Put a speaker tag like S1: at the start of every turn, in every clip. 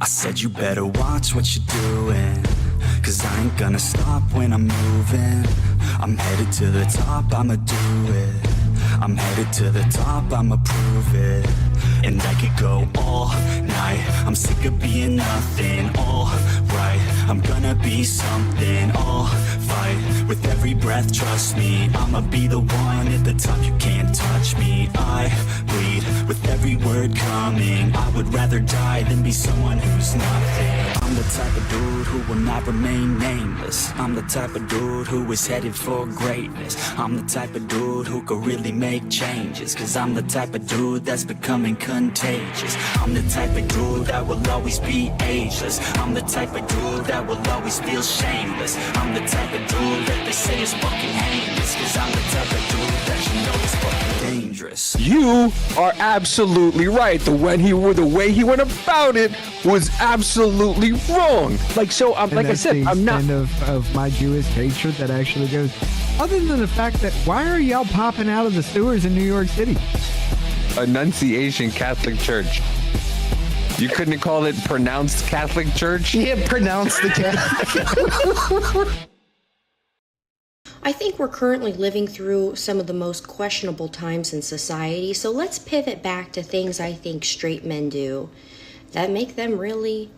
S1: I said you better watch what you're doing, 'cause I ain't gonna stop when I'm moving. I'm headed to the top, I'ma do it. I'm headed to the top, I'ma prove it. And I could go all night, I'm sick of being nothing. All right, I'm gonna be something. I'll fight with every breath, trust me. I'ma be the one at the top, you can't touch me. I bleed with every word coming. I would rather die than be someone who's nothing. I'm the type of dude who will not remain nameless. I'm the type of dude who is headed for greatness. I'm the type of dude who could really make changes, 'cause I'm the type of dude that's becoming contagious. I'm the type of dude that will always be ageless. I'm the type of dude that will always feel shameless. I'm the type of dude that they say is fucking heinous, 'cause I'm the type of dude that you know is fucking dangerous.
S2: You are absolutely right. The way he went about it was absolutely wrong. Like, so, like I said, I'm not
S3: of my Jewish hatred that actually goes. Other than the fact that why are y'all popping out of the sewers in New York City?
S2: Annunciation Catholic Church. You couldn't call it pronounced Catholic Church?
S4: Yeah, pronounce the Catholic.
S5: I think we're currently living through some of the most questionable times in society, so let's pivot back to things I think straight men do that make them really,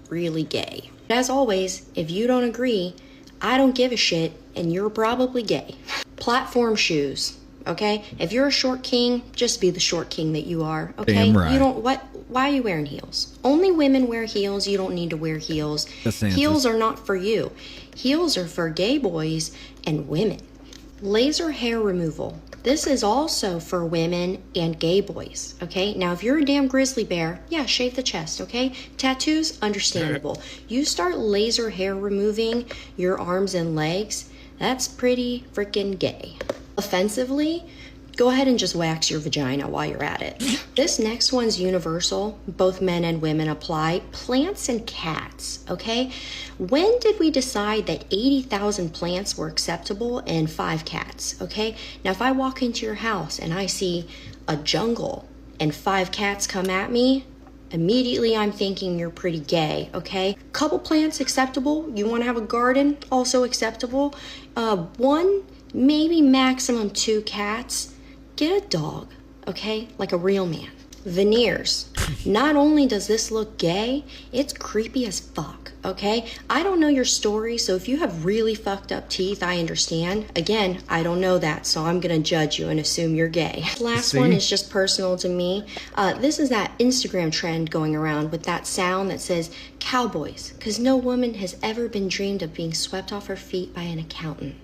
S5: really gay. As always, if you don't agree, I don't give a shit, and you're probably gay. Platform shoes, okay? If you're a short king, just be the short king that you are, okay?
S3: Damn right.
S5: You don't, why are you wearing heels? Only women wear heels, you don't need to wear heels.
S3: DeSantis.
S5: Heels are not for you. Heels are for gay boys and women. Laser hair removal. This is also for women and gay boys, okay? Now, if you're a damn grizzly bear, yeah, shave the chest, okay? Tattoos, understandable. You start laser hair removing your arms and legs, that's pretty freaking gay. Offensively, go ahead and just wax your vagina while you're at it. This next one's universal. Both men and women apply. Plants and cats, okay? When did we decide that 80,000 plants were acceptable and 5 cats, okay? Now, if I walk into your house and I see a jungle and 5 cats come at me, immediately I'm thinking you're pretty gay, okay? Couple plants acceptable. You want to have a garden, also acceptable. 1, maybe maximum 2 cats. Get a dog, okay? Like a real man. Veneers. Not only does this look gay, it's creepy as fuck, okay? I don't know your story, so if you have really fucked up teeth, I understand. Again, I don't know that, so I'm gonna judge you and assume you're gay. Last one is just personal to me. This is that Instagram trend going around with that sound that says cowboys, because no woman has ever been dreamed of being swept off her feet by an accountant.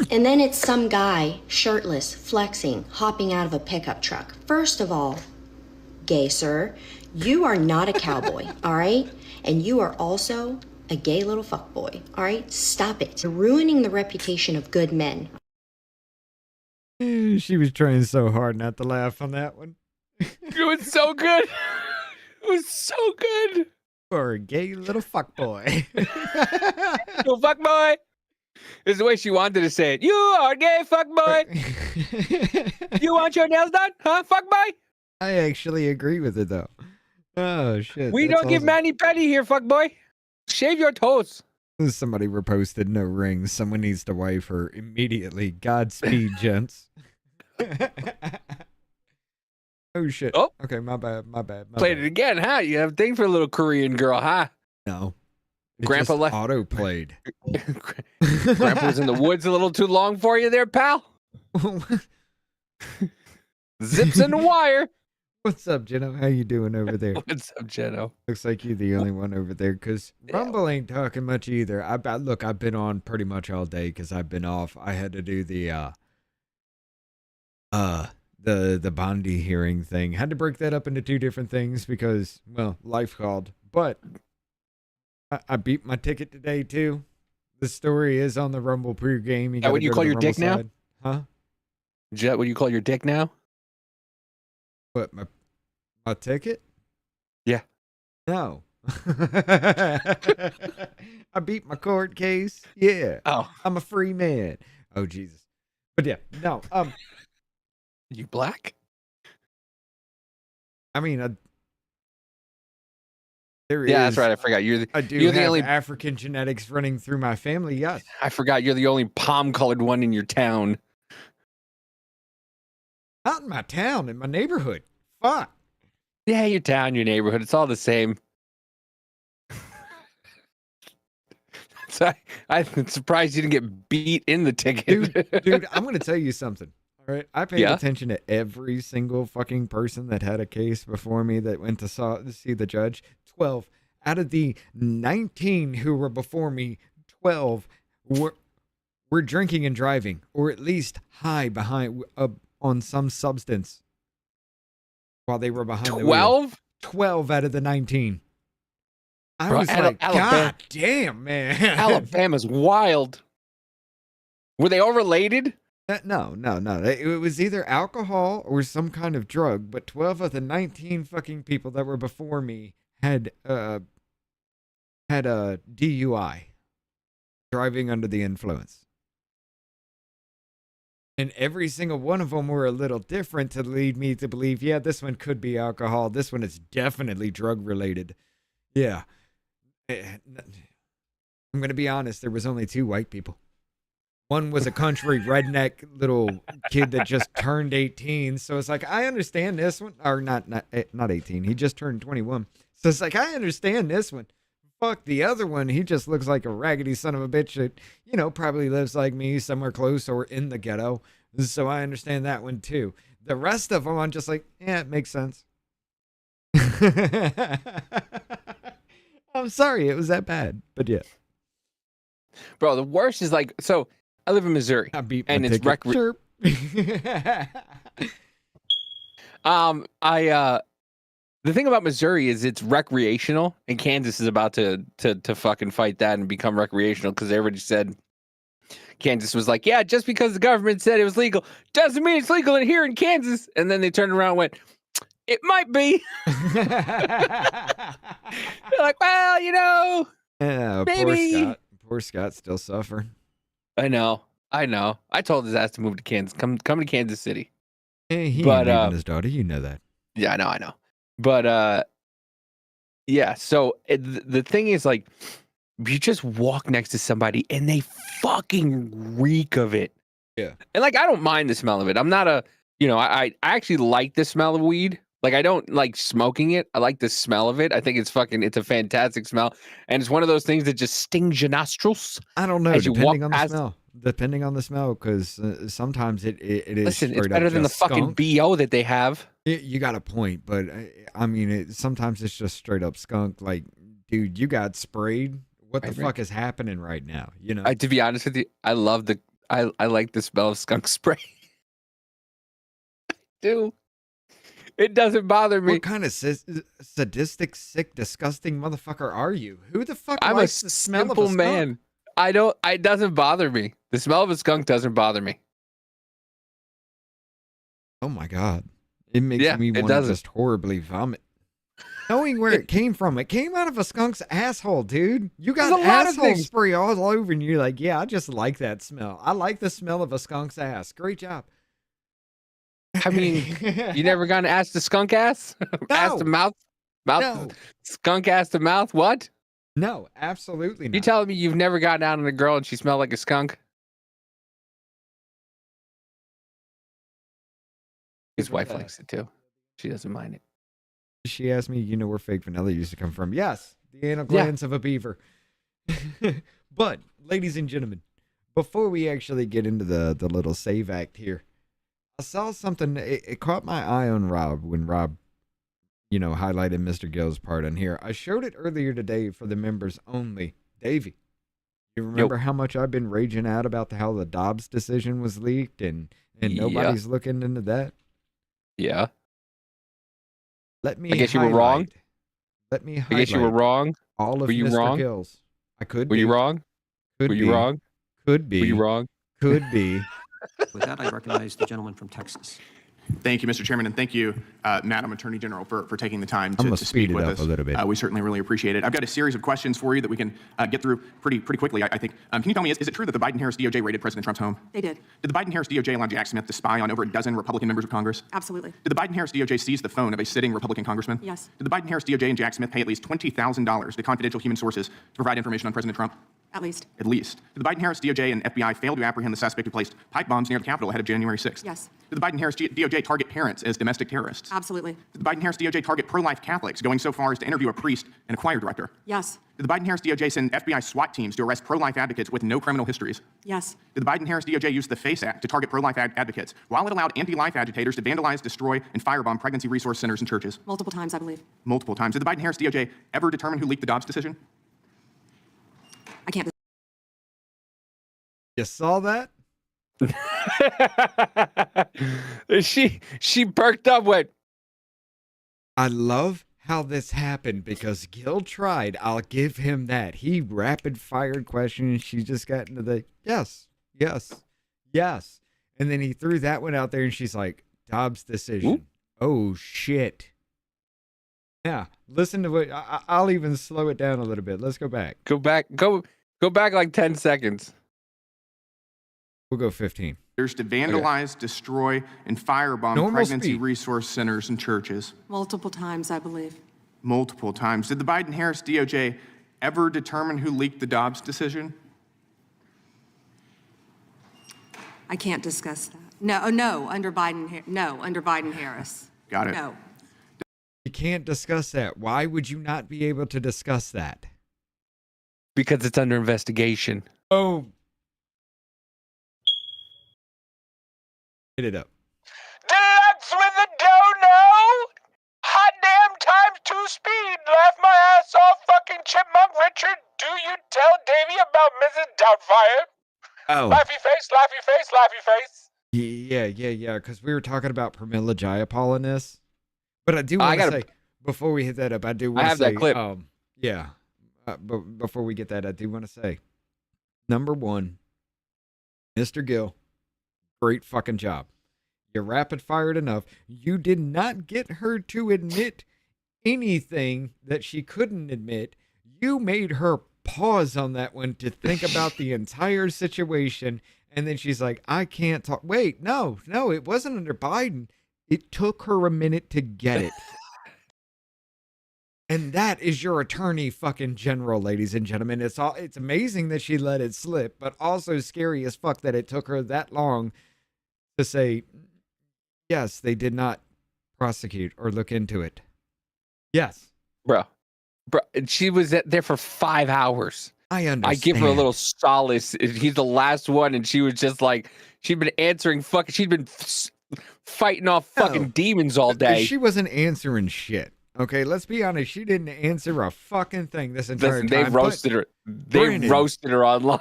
S5: And then it's some guy, shirtless, flexing, hopping out of a pickup truck. First of all, gay sir, you are not a cowboy, all right? And you are also a gay little fuckboy, all right? Stop it. You're ruining the reputation of good men.
S3: She was trying so hard not to laugh on that one.
S2: It was so good. It was so good.
S3: Or a gay little fuckboy.
S2: Little fuck boy. This is the way she wanted to say it. You are gay, fuck boy. You want your nails done, huh, fuck boy?
S3: I actually agree with it though. Oh shit.
S2: We
S3: that's
S2: don't give
S3: awesome.
S2: mani petty here, fuck boy. Shave your toes.
S3: Somebody reposted no rings. Someone needs to wife her immediately. Godspeed, gents. Oh shit.
S2: Oh.
S3: Okay, my bad.
S2: Played it again, huh? You have a thing for a little Korean girl, huh?
S3: No. It
S2: Grandpa
S3: just
S2: left.
S3: auto played.
S2: Grandpa was in the woods a little too long for you there, pal. Zips in the wire.
S3: What's up, Jenno? How you doing over there?
S2: What's up, Jenno?
S3: Looks like you the only one over there, because Rumble ain't talking much either. Look, I've been on pretty much all day because I've been off. I had to do the Bondi hearing thing. Had to break that up into 2 different things because, well, life called. But I beat my ticket today too. The story is on the Rumble pregame.
S2: Is that what you call your dick now?
S3: Huh?
S2: Is that what you call your dick now?
S3: What, my ticket?
S2: Yeah.
S3: No. I beat my court case. Yeah.
S2: Oh.
S3: I'm a free man. Oh Jesus. But yeah, no.
S2: You black?
S3: I mean,
S2: Yeah, that's right. I forgot.
S3: I do
S2: you're the
S3: have
S2: only.
S3: African genetics running through my family. Yes.
S2: I forgot you're the only palm-colored one in your town.
S3: Not in my town, in my neighborhood. Fuck.
S2: Yeah, your town, your neighborhood. It's all the same. So I'm surprised you didn't get beat in the ticket.
S3: Dude, I'm going to tell you something. All right. I paid
S2: Yeah?
S3: attention to every single fucking person that had a case before me that went to see the judge. 12 out of the 19 who were before me, 12 were drinking and driving, or at least high behind on some substance while they were behind the wheel.
S2: 12?
S3: 12 out of the 19. I
S2: Bro,
S3: was like,
S2: Alabama,
S3: God damn, man.
S2: Alabama's wild. Were they all related?
S3: No. It was either alcohol or some kind of drug, but 12 of the 19 fucking people that were before me had a DUI, driving under the influence. And every single one of them were a little different to lead me to believe, yeah, this one could be alcohol. This one is definitely drug related. Yeah. I'm going to be honest. There was only 2 white people. One was a country redneck little kid that just turned 18. So it's like, I understand this one. Or not 18. He just turned 21. So it's like, I understand this one. Fuck the other one. He just looks like a raggedy son of a bitch that, probably lives like me somewhere close or in the ghetto. So I understand that one too. The rest of them, I'm just like, yeah, it makes sense. I'm sorry it was that bad, but yeah.
S2: Bro, the worst is like, so I live in Missouri.
S3: I beat my
S2: and it's
S3: ticket. Sure.
S2: The thing about Missouri is it's recreational, and Kansas is about to fucking fight that and become recreational because everybody said Kansas was like, yeah, just because the government said it was legal doesn't mean it's legal here in Kansas. And then they turned around and went, it might be. They're like, well,
S3: yeah,
S2: maybe.
S3: Poor Scott still suffering.
S2: I know. I told his ass to move to Kansas. Come to Kansas City.
S3: He ain't leaving his daughter. You know that.
S2: Yeah, I know. But yeah. So the thing is, like, you just walk next to somebody and they fucking reek of it.
S3: Yeah.
S2: And like, I don't mind the smell of it. I'm not I actually like the smell of weed. Like, I don't like smoking it. I like the smell of it. I think it's a fantastic smell. And it's one of those things that just stings your nostrils.
S3: I don't know. Depending on the smell, because sometimes it is.
S2: Listen, it's better than the fucking BO that they have.
S3: You got a point, but I mean, sometimes it's just straight up skunk. Like, dude, you got sprayed. What the fuck is happening right now?
S2: To be honest with you, I like the smell of skunk spray. I do. It doesn't bother me.
S3: What kind of sadistic, sick, disgusting motherfucker are you? Who the fuck
S2: I'm
S3: likes
S2: a
S3: the smell of a
S2: simple
S3: skunk?
S2: man. It doesn't bother me. The smell of a skunk doesn't bother me.
S3: Oh my God. It makes me want to just horribly vomit. Knowing where it came from. It came out of a skunk's asshole, dude. You got asshole spray all over and you're like, yeah, I just like that smell. I like the smell of a skunk's ass. Great job.
S2: I mean, you never gonna ask the skunk ass?
S3: No.
S2: Ass to mouth?
S3: No.
S2: Skunk ass to mouth? What?
S3: No, absolutely not.
S2: You telling me you've never gotten out on a girl and she smelled like a skunk? His wife likes it too. She doesn't mind it.
S3: She asked me, where fake vanilla used to come from. Yes, the anal glands of a beaver. But, ladies and gentlemen, before we actually get into the little save act here, I saw something, it caught my eye on Rob when Rob, highlighted Mr. Gill's part on here. I showed it earlier today for the members only. Davey, you remember how much I've been raging out about how the Dobbs decision was leaked and nobody's looking into that?
S2: Yeah.
S3: Let me
S2: I guess you were wrong.
S3: Let me highlight
S2: I guess you were wrong.
S3: all of
S2: Were you
S3: Mr.
S2: wrong?
S3: Gill's. I could
S2: Were
S3: be.
S2: you wrong?
S3: Could
S2: Were
S3: be.
S2: you wrong?
S3: Could be.
S2: Were you wrong?
S3: Could be.
S6: With that, I recognize the gentleman from Texas. Thank you, Mr. Chairman, and thank you, Madam Attorney General, for taking the time
S3: I'm
S6: to
S3: gonna
S6: speak
S3: speed it
S6: with
S3: up
S6: us.
S3: a little bit.
S6: We certainly really appreciate it. I've got a series of questions for you that we can get through pretty quickly, I think. Can you tell me, is it true that the Biden-Harris DOJ raided President Trump's home?
S7: They did.
S6: Did the Biden-Harris DOJ allow Jack Smith to spy on over a dozen Republican members of Congress?
S7: Absolutely.
S6: Did the Biden-Harris DOJ seize the phone of a sitting Republican congressman?
S7: Yes.
S6: Did the Biden-Harris DOJ and Jack Smith pay at least $20,000 to confidential human sources to provide information on President Trump?
S7: At least.
S6: At least. Did the Biden-Harris DOJ and FBI fail to apprehend the suspect who placed pipe bombs near the Capitol ahead of January 6th?
S7: Yes.
S6: Did the Biden-Harris DOJ target parents as domestic terrorists?
S7: Absolutely.
S6: Did the Biden-Harris DOJ target pro-life Catholics, going so far as to interview a priest and a choir director?
S7: Yes.
S6: Did the Biden-Harris DOJ send FBI SWAT teams to arrest pro-life advocates with no criminal histories?
S7: Yes.
S6: Did the Biden-Harris DOJ use the FACE Act to target pro-life advocates, while it allowed anti-life agitators to vandalize, destroy, and firebomb pregnancy resource centers and churches?
S7: Multiple times, I believe.
S6: Multiple times. Did the Biden-Harris DOJ ever determine who leaked the Dobbs decision?
S7: I can't.
S3: You saw that?
S2: she perked up with.
S3: I love how this happened because Gil tried. I'll give him that. He rapid fired questions. She just got into the yes. And then he threw that one out there and she's like, Dobbs decision.
S2: Oop.
S3: Oh, shit. Yeah. Listen to what I'll even slow it down a little bit. Let's go back.
S2: Go back like 10 seconds.
S3: We'll go 15.
S6: There's to vandalize, destroy, and firebomb
S3: Normal
S6: pregnancy
S3: speed.
S6: resource centers and churches.
S7: Multiple times, I believe.
S6: Multiple times. Did the Biden-Harris DOJ ever determine who leaked the Dobbs decision?
S7: I can't discuss that. No, under Biden. No, under Biden-Harris.
S6: Got it.
S7: No.
S3: You can't discuss that. Why would you not be able to discuss that?
S2: Because it's under investigation.
S3: Oh. Hit it up.
S2: Deluxe with the dono. Hot damn times 2 speed. Laugh my ass off, fucking chipmunk Richard. Do you tell Davey about Mrs. Doubtfire?
S3: Oh.
S2: Laughy face, laughy face, laughy face.
S3: Yeah. Because we were talking about Pramila Jayapal in this. But I do want to say, before we hit that up, I do want to say.
S2: have that clip.
S3: Yeah. But before we get that, I do want to say, number one, Mr. Gill, great fucking job. You rapid fired enough. You did not get her to admit anything that she couldn't admit. You made her pause on that one to think about the entire situation. And then she's like, I can't talk. Wait, no, it wasn't under Biden. It took her a minute to get it. And that is your attorney fucking general, ladies and gentlemen. It's amazing that she let it slip, but also scary as fuck that it took her that long to say, yes, they did not prosecute or look into it. Yes.
S2: Bro, she was there for 5 hours.
S3: I understand.
S2: I give her a little solace. He's the last one, and she was just like, she'd been answering she'd been fighting off fucking demons all day.
S3: She wasn't answering shit. Okay, let's be honest. She didn't answer a fucking thing this entire time.
S2: They roasted her. They roasted her online.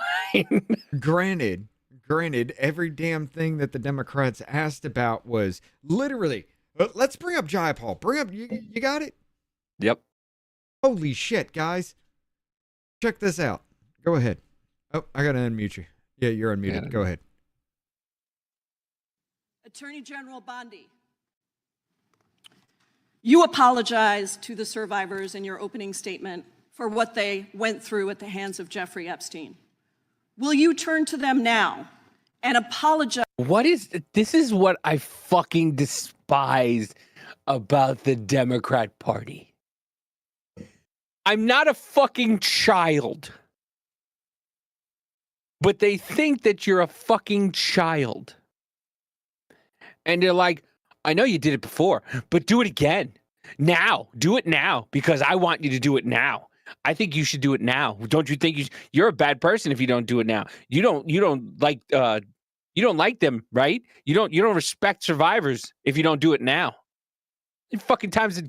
S3: Granted, every damn thing that the Democrats asked about was literally, let's bring up Jayapal. You got it?
S2: Yep.
S3: Holy shit, guys. Check this out. Go ahead. Oh, I got to unmute you. Yeah, you're unmuted.
S2: Yeah.
S3: Go ahead.
S8: Attorney General Bondi, you apologized to the survivors in your opening statement for what they went through at the hands of Jeffrey Epstein. Will you turn to them now and apologize?
S2: This is what I fucking despise about the Democrat Party. I'm not a fucking child. But they think that you're a fucking child. And they're like, I know you did it before, but do it again. Now. Do it now because I want you to do it now. I think you should do it now. Don't you think you're a bad person if you don't do it now? You don't like them, right? You don't respect survivors if you don't do it now. How fucking times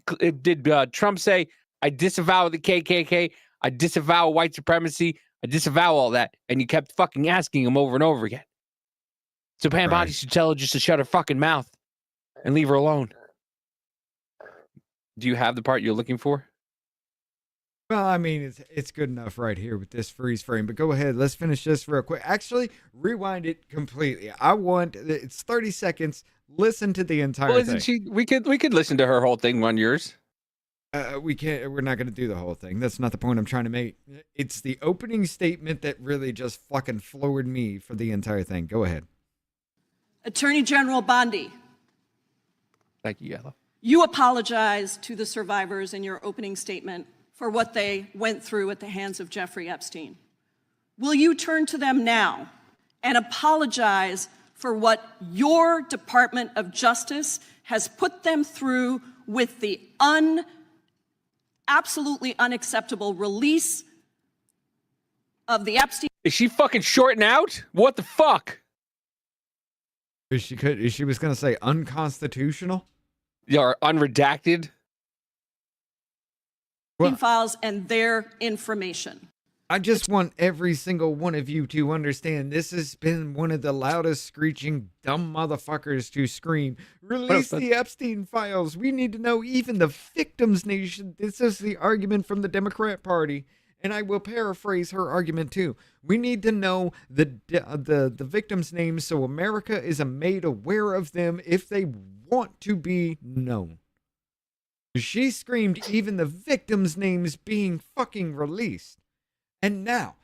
S2: did Trump say, I disavow the KKK, I disavow white supremacy, I disavow all that, and you kept fucking asking him over and over again. So Pam Bondi should tell her just to shut her fucking mouth and leave her alone. Do you have the part you're looking for?
S3: Well, I mean, it's good enough right here with this freeze frame, but go ahead. Let's finish this real quick. Actually, rewind it completely. It's 30 seconds. Listen to the entire
S2: Well,
S3: thing.
S2: isn't she? We could listen to her whole thing on yours.
S3: We can't. We're not going to do the whole thing. That's not the point I'm trying to make. It's the opening statement that really just fucking floored me for the entire thing. Go ahead.
S8: Attorney General Bondi,
S2: Thank you, Yellow.
S8: you apologized to the survivors in your opening statement for what they went through at the hands of Jeffrey Epstein. Will you turn to them now and apologize for what your Department of Justice has put them through with the absolutely unacceptable release of the Epstein?
S2: Is she fucking shorting out? What the fuck?
S3: She was going to say unconstitutional.
S2: You're unredacted.
S3: Well,
S8: files and their information.
S3: I just want every single one of you to understand this has been one of the loudest screeching dumb motherfuckers to scream, release the Epstein files. We need to know even the victims' nation. This is the argument from the Democrat Party. And I will paraphrase her argument too. We need to know the victims' names so America is made aware of them if they want to be known. She screamed even the victims' names being fucking released. And now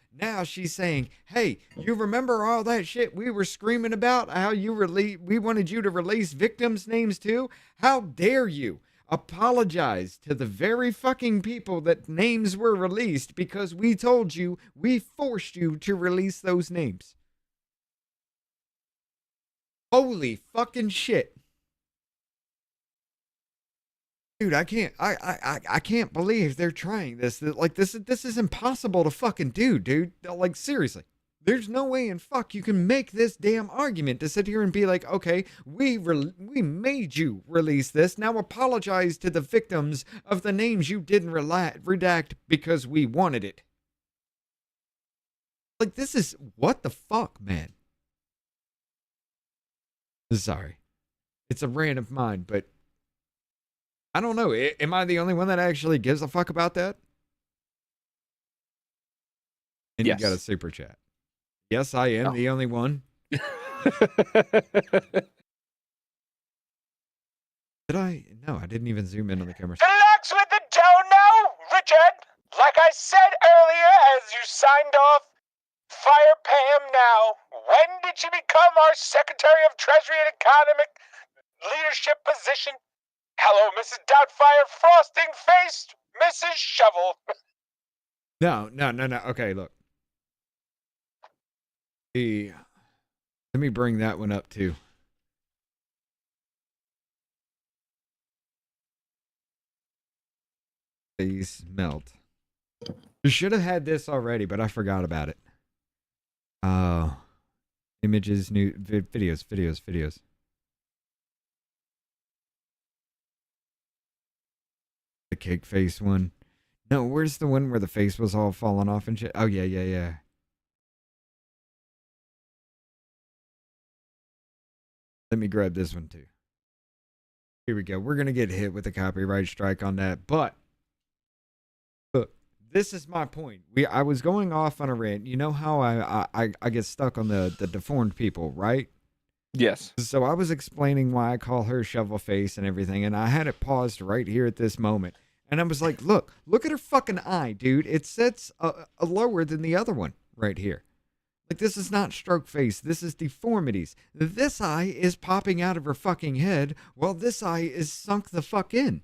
S3: she's saying, hey, you remember all that shit we were screaming about? How we wanted you to release victims' names too? How dare you apologize to the very fucking people that names were released because we told you, we forced you to release those names. Holy fucking shit. Dude, I can't believe they're trying this. Like this is impossible to fucking do, dude. Like seriously. There's no way in fuck you can make this damn argument to sit here and be like, okay, we made you release this. Now apologize to the victims of the names you didn't redact because we wanted it. Like this is what the fuck, man. Sorry. It's a rant of mine, but I don't know. Am I the only one that actually gives a fuck about that? And
S2: yes.
S3: You got a super chat. Yes, I am the only one. Did I? No, I didn't even zoom in on the camera.
S9: Relax with the dono, Richard. Like I said earlier, as you signed off, fire Pam now. When did she become our Secretary of Treasury and Economic Leadership position? Hello, Mrs. Doubtfire, frosting-faced Mrs. Shovel.
S3: No. Okay, look. Let me bring that one up too. Please melt. You should have had this already, but I forgot about it. Images, new videos. The cake face one. No, where's the one where the face was all falling off and shit? Oh, yeah. Let me grab this one too. Here we go. We're going to get hit with a copyright strike on that. But, look, this is my point. I was going off on a rant. You know how I get stuck on the deformed people, right?
S2: Yes.
S3: So I was explaining why I call her shovel face and everything, and I had it paused right here at this moment. And I was like, look at her fucking eye, dude. It sits lower than the other one right here. Like, this is not stroke face. This is deformities. This eye is popping out of her fucking head while this eye is sunk the fuck in.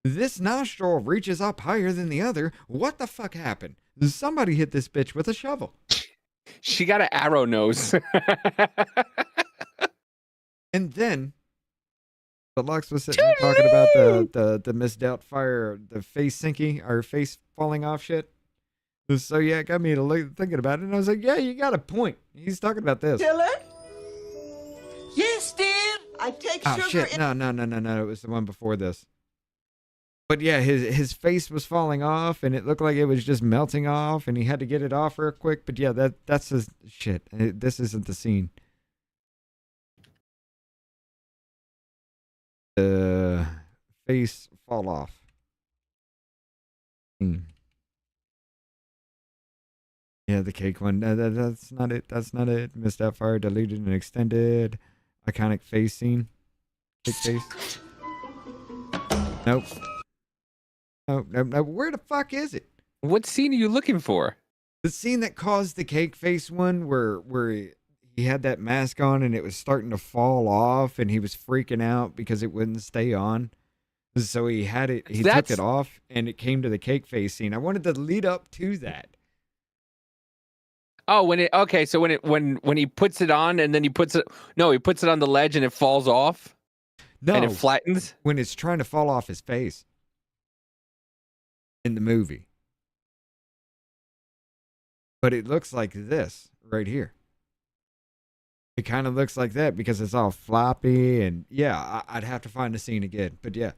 S3: This nostril reaches up higher than the other. What the fuck happened? Somebody hit this bitch with a shovel.
S2: She got an arrow nose.
S3: And then the Lux was sitting there talking about the Miss Doubtfire, the face sinking or face falling off shit. So yeah, it got me to thinking about it, and I was like, yeah, you got a point. He's talking about this.
S10: Dylan? Yes, dear. I take
S3: Oh
S10: sugar.
S3: shit! No. It was the one before this. But yeah, his face was falling off, and it looked like it was just melting off, and he had to get it off real quick. But yeah, that's his shit. This isn't the scene. The face fall off. Yeah, the cake one. That's not it. That's not it. Missed that fire. Deleted and extended. Iconic face scene. Cake face. Nope. No. Where the fuck is it?
S2: What scene are you looking for?
S3: The scene that caused the cake face one where he had that mask on and it was starting to fall off and he was freaking out because it wouldn't stay on. So he had it, he took it off and it came to the cake face scene. I wanted to lead up to that.
S2: Oh, so when he puts it on and then he puts it on the ledge and it falls off?
S3: No.
S2: And it flattens?
S3: When it's trying to fall off his face in the movie. But it looks like this right here. It kind of looks like that because it's all floppy and yeah, I'd have to find the scene again. But yeah.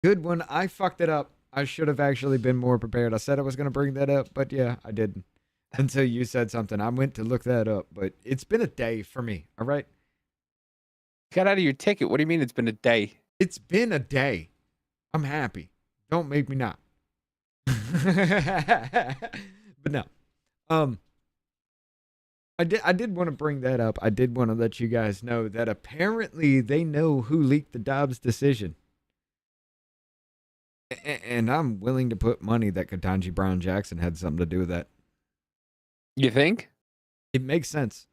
S3: Good one. I fucked it up. I should have actually been more prepared. I said I was going to bring that up, but yeah, I didn't. Until you said something. I went to look that up, but it's been a day for me. All right.
S2: Got out of your ticket. What do you mean it's been a day?
S3: It's been a day. I'm happy. Don't make me not. But no. I did want to bring that up. I did want to let you guys know that apparently they know who leaked the Dobbs decision. And I'm willing to put money that Ketanji Brown Jackson had something to do with that.
S2: You think?
S3: It makes sense.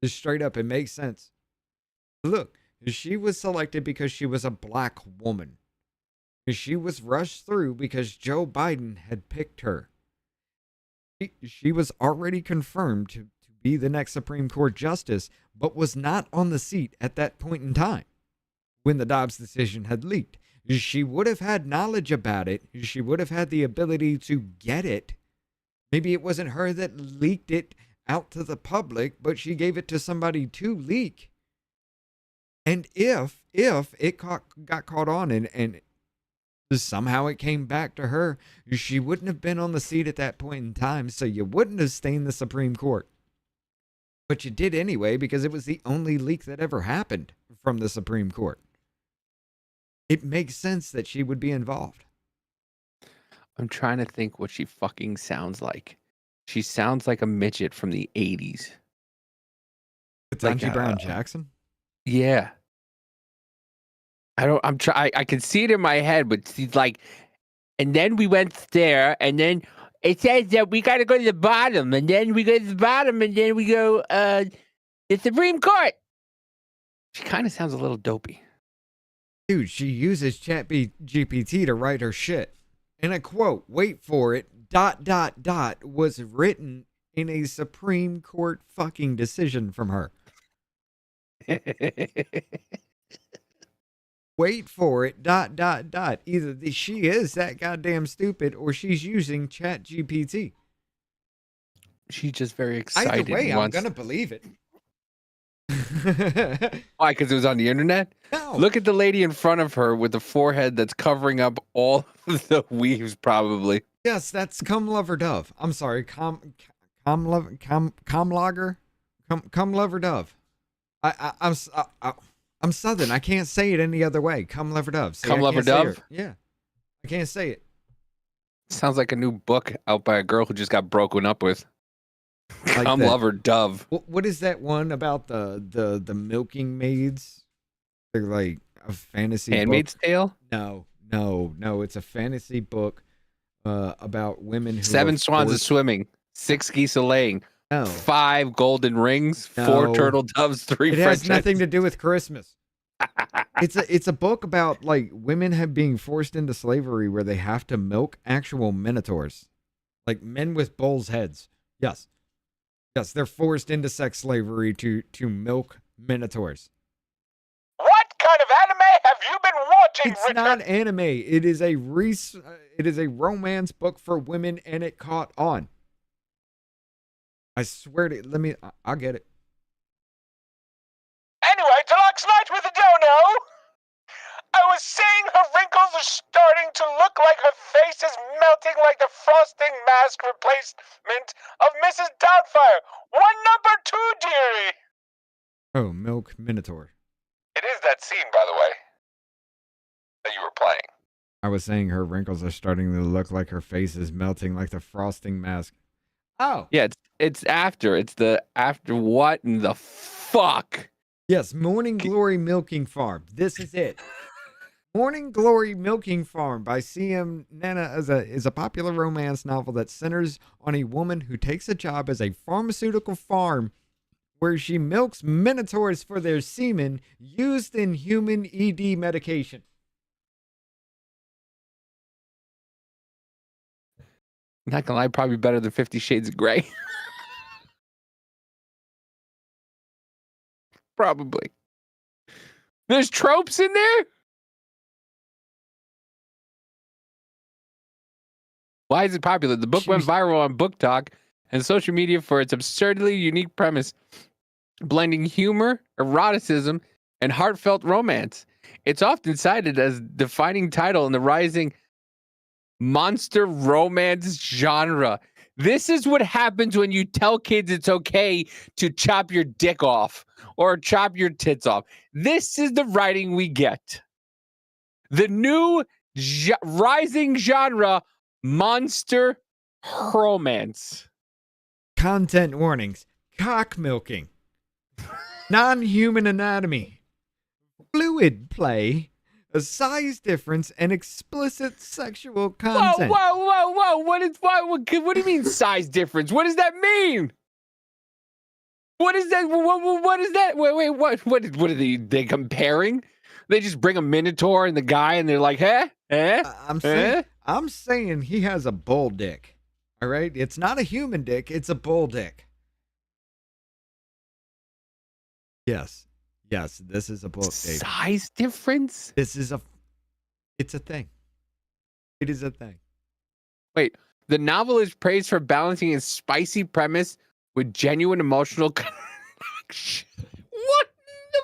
S3: Just straight up, it makes sense. Look, she was selected because she was a black woman. She was rushed through because Joe Biden had picked her. She was already confirmed to be the next Supreme Court justice, but was not on the seat at that point in time when the Dobbs decision had leaked. She would have had knowledge about it. She would have had the ability to get it. Maybe it wasn't her that leaked it out to the public, but she gave it to somebody to leak. And if it got caught on and somehow it came back to her, she wouldn't have been on the seat at that point in time, so you wouldn't have stained the Supreme Court. But you did anyway because it was the only leak that ever happened from the Supreme Court. It makes sense that she would be involved.
S2: I'm trying to think what she fucking sounds like. She sounds like a midget from the 80s.
S3: Ketanji Brown Jackson?
S2: Yeah. I can see it in my head, but she's like, and then we went there, and then it says that we got to go to the bottom, and then we go to the bottom, and then we go, the Supreme Court. She kind of sounds a little dopey.
S3: Dude, she uses ChatGPT to write her shit. And I quote, wait for it, ... was written in a Supreme Court fucking decision from her. Wait for it, ... Either she is that goddamn stupid or she's using ChatGPT.
S2: She's just very excited.
S3: Either way, I'm going to believe it.
S2: Why? Because it was on the internet?
S3: No.
S2: Look at the lady in front of her with the forehead that's covering up all of the weaves, probably.
S3: Yes, that's Come Lover Dove. I'm sorry, Come Lover Dove. I'm Southern. I can't say it any other way. Come Lover Dove. See,
S2: Come Lover Dove?
S3: Yeah, I can't say it.
S2: Sounds like a new book out by a girl who just got broken up with.
S3: Like
S2: Come Lover Dove.
S3: What is that one about the milking maids? They're like a fantasy
S2: Handmaid's Tale?
S3: No. It's a fantasy book about women who
S2: 7 swans of swimming, 6 geese a laying,
S3: No.
S2: 5 golden rings,
S3: No.
S2: 4 turtle doves, 3
S3: It
S2: French
S3: has nothing
S2: hens.
S3: to do with Christmas. It's a book about like women have being forced into slavery where they have to milk actual minotaurs, like men with bulls' heads. Yes, they're forced into sex slavery to milk minotaurs.
S9: What kind of anime have you been watching,
S3: It's
S9: Richard?
S3: not anime. It is a romance book for women, and it caught on. I swear to I'll get it.
S9: Anyway, Deluxe Night with the Dono. I was saying her wrinkles are starting to look like her face is melting like the frosting mask replacement of Mrs. Doubtfire. One number 2, dearie.
S3: Oh, milk minotaur.
S9: It is that scene, by the way, that you were playing.
S3: I was saying her wrinkles are starting to look like her face is melting like the frosting mask. Oh.
S2: Yeah, it's after. It's the after what in the fuck?
S3: Yes, Morning Glory Milking Farm. This is it. Morning Glory Milking Farm by C.M. Nana is a popular romance novel that centers on a woman who takes a job as a pharmaceutical farm where she milks minotaurs for their semen used in human ED medication.
S2: Not gonna lie, probably better than 50 Shades of Grey. Probably. There's tropes in there? Why is it popular? The book went viral on Book Talk and social media for its absurdly unique premise, blending humor, eroticism, and heartfelt romance. It's often cited as defining title in the rising monster romance genre. This is what happens when you tell kids it's okay to chop your dick off or chop your tits off. This is the writing we get. The new rising genre, monster romance.
S3: Content warnings. Cock milking. Non-human anatomy. Fluid play. A size difference and explicit sexual content.
S2: Whoa. What do you mean size difference? What does that mean? What is that? What is that? Wait, what are they comparing? They just bring a minotaur and the guy and they're like,
S3: I'm saying he has a bull dick. All right? It's not a human dick, it's a bull dick. Yes, this is a bull dick.
S2: Size difference?
S3: It's a thing. It is a thing.
S2: Wait, the novel is praised for balancing a spicy premise with genuine emotional connection. What the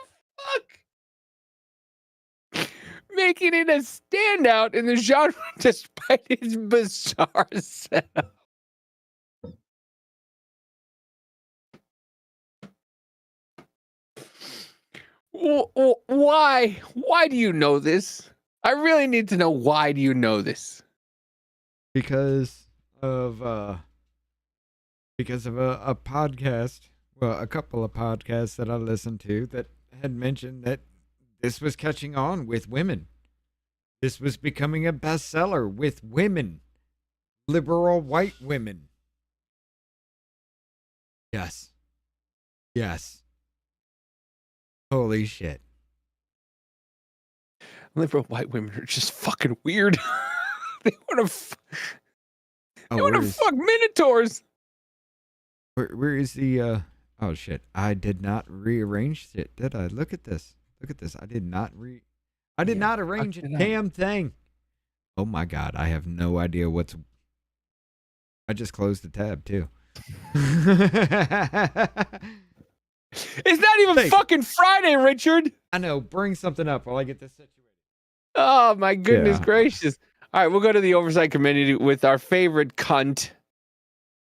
S2: fuck? Making it a standout in the genre despite its bizarre setup. Why? Why do you know this? I really need to know, why do you know this?
S3: Because of a podcast, well, a couple of podcasts that I listened to that had mentioned that this was catching on with women. This was becoming a bestseller with women. Liberal white women. Yes. Holy shit.
S2: Liberal white women are just fucking weird. They want to fuck minotaurs.
S3: Where is the oh shit. I did not rearrange it, did I? Look at this. I did not arrange a damn thing. Oh my god, I have no idea I just closed the tab too.
S2: It's not even fucking Friday, Richard.
S3: I know. Bring something up while I get this situated.
S2: Oh my goodness gracious. All right, we'll go to the oversight committee with our favorite cunt.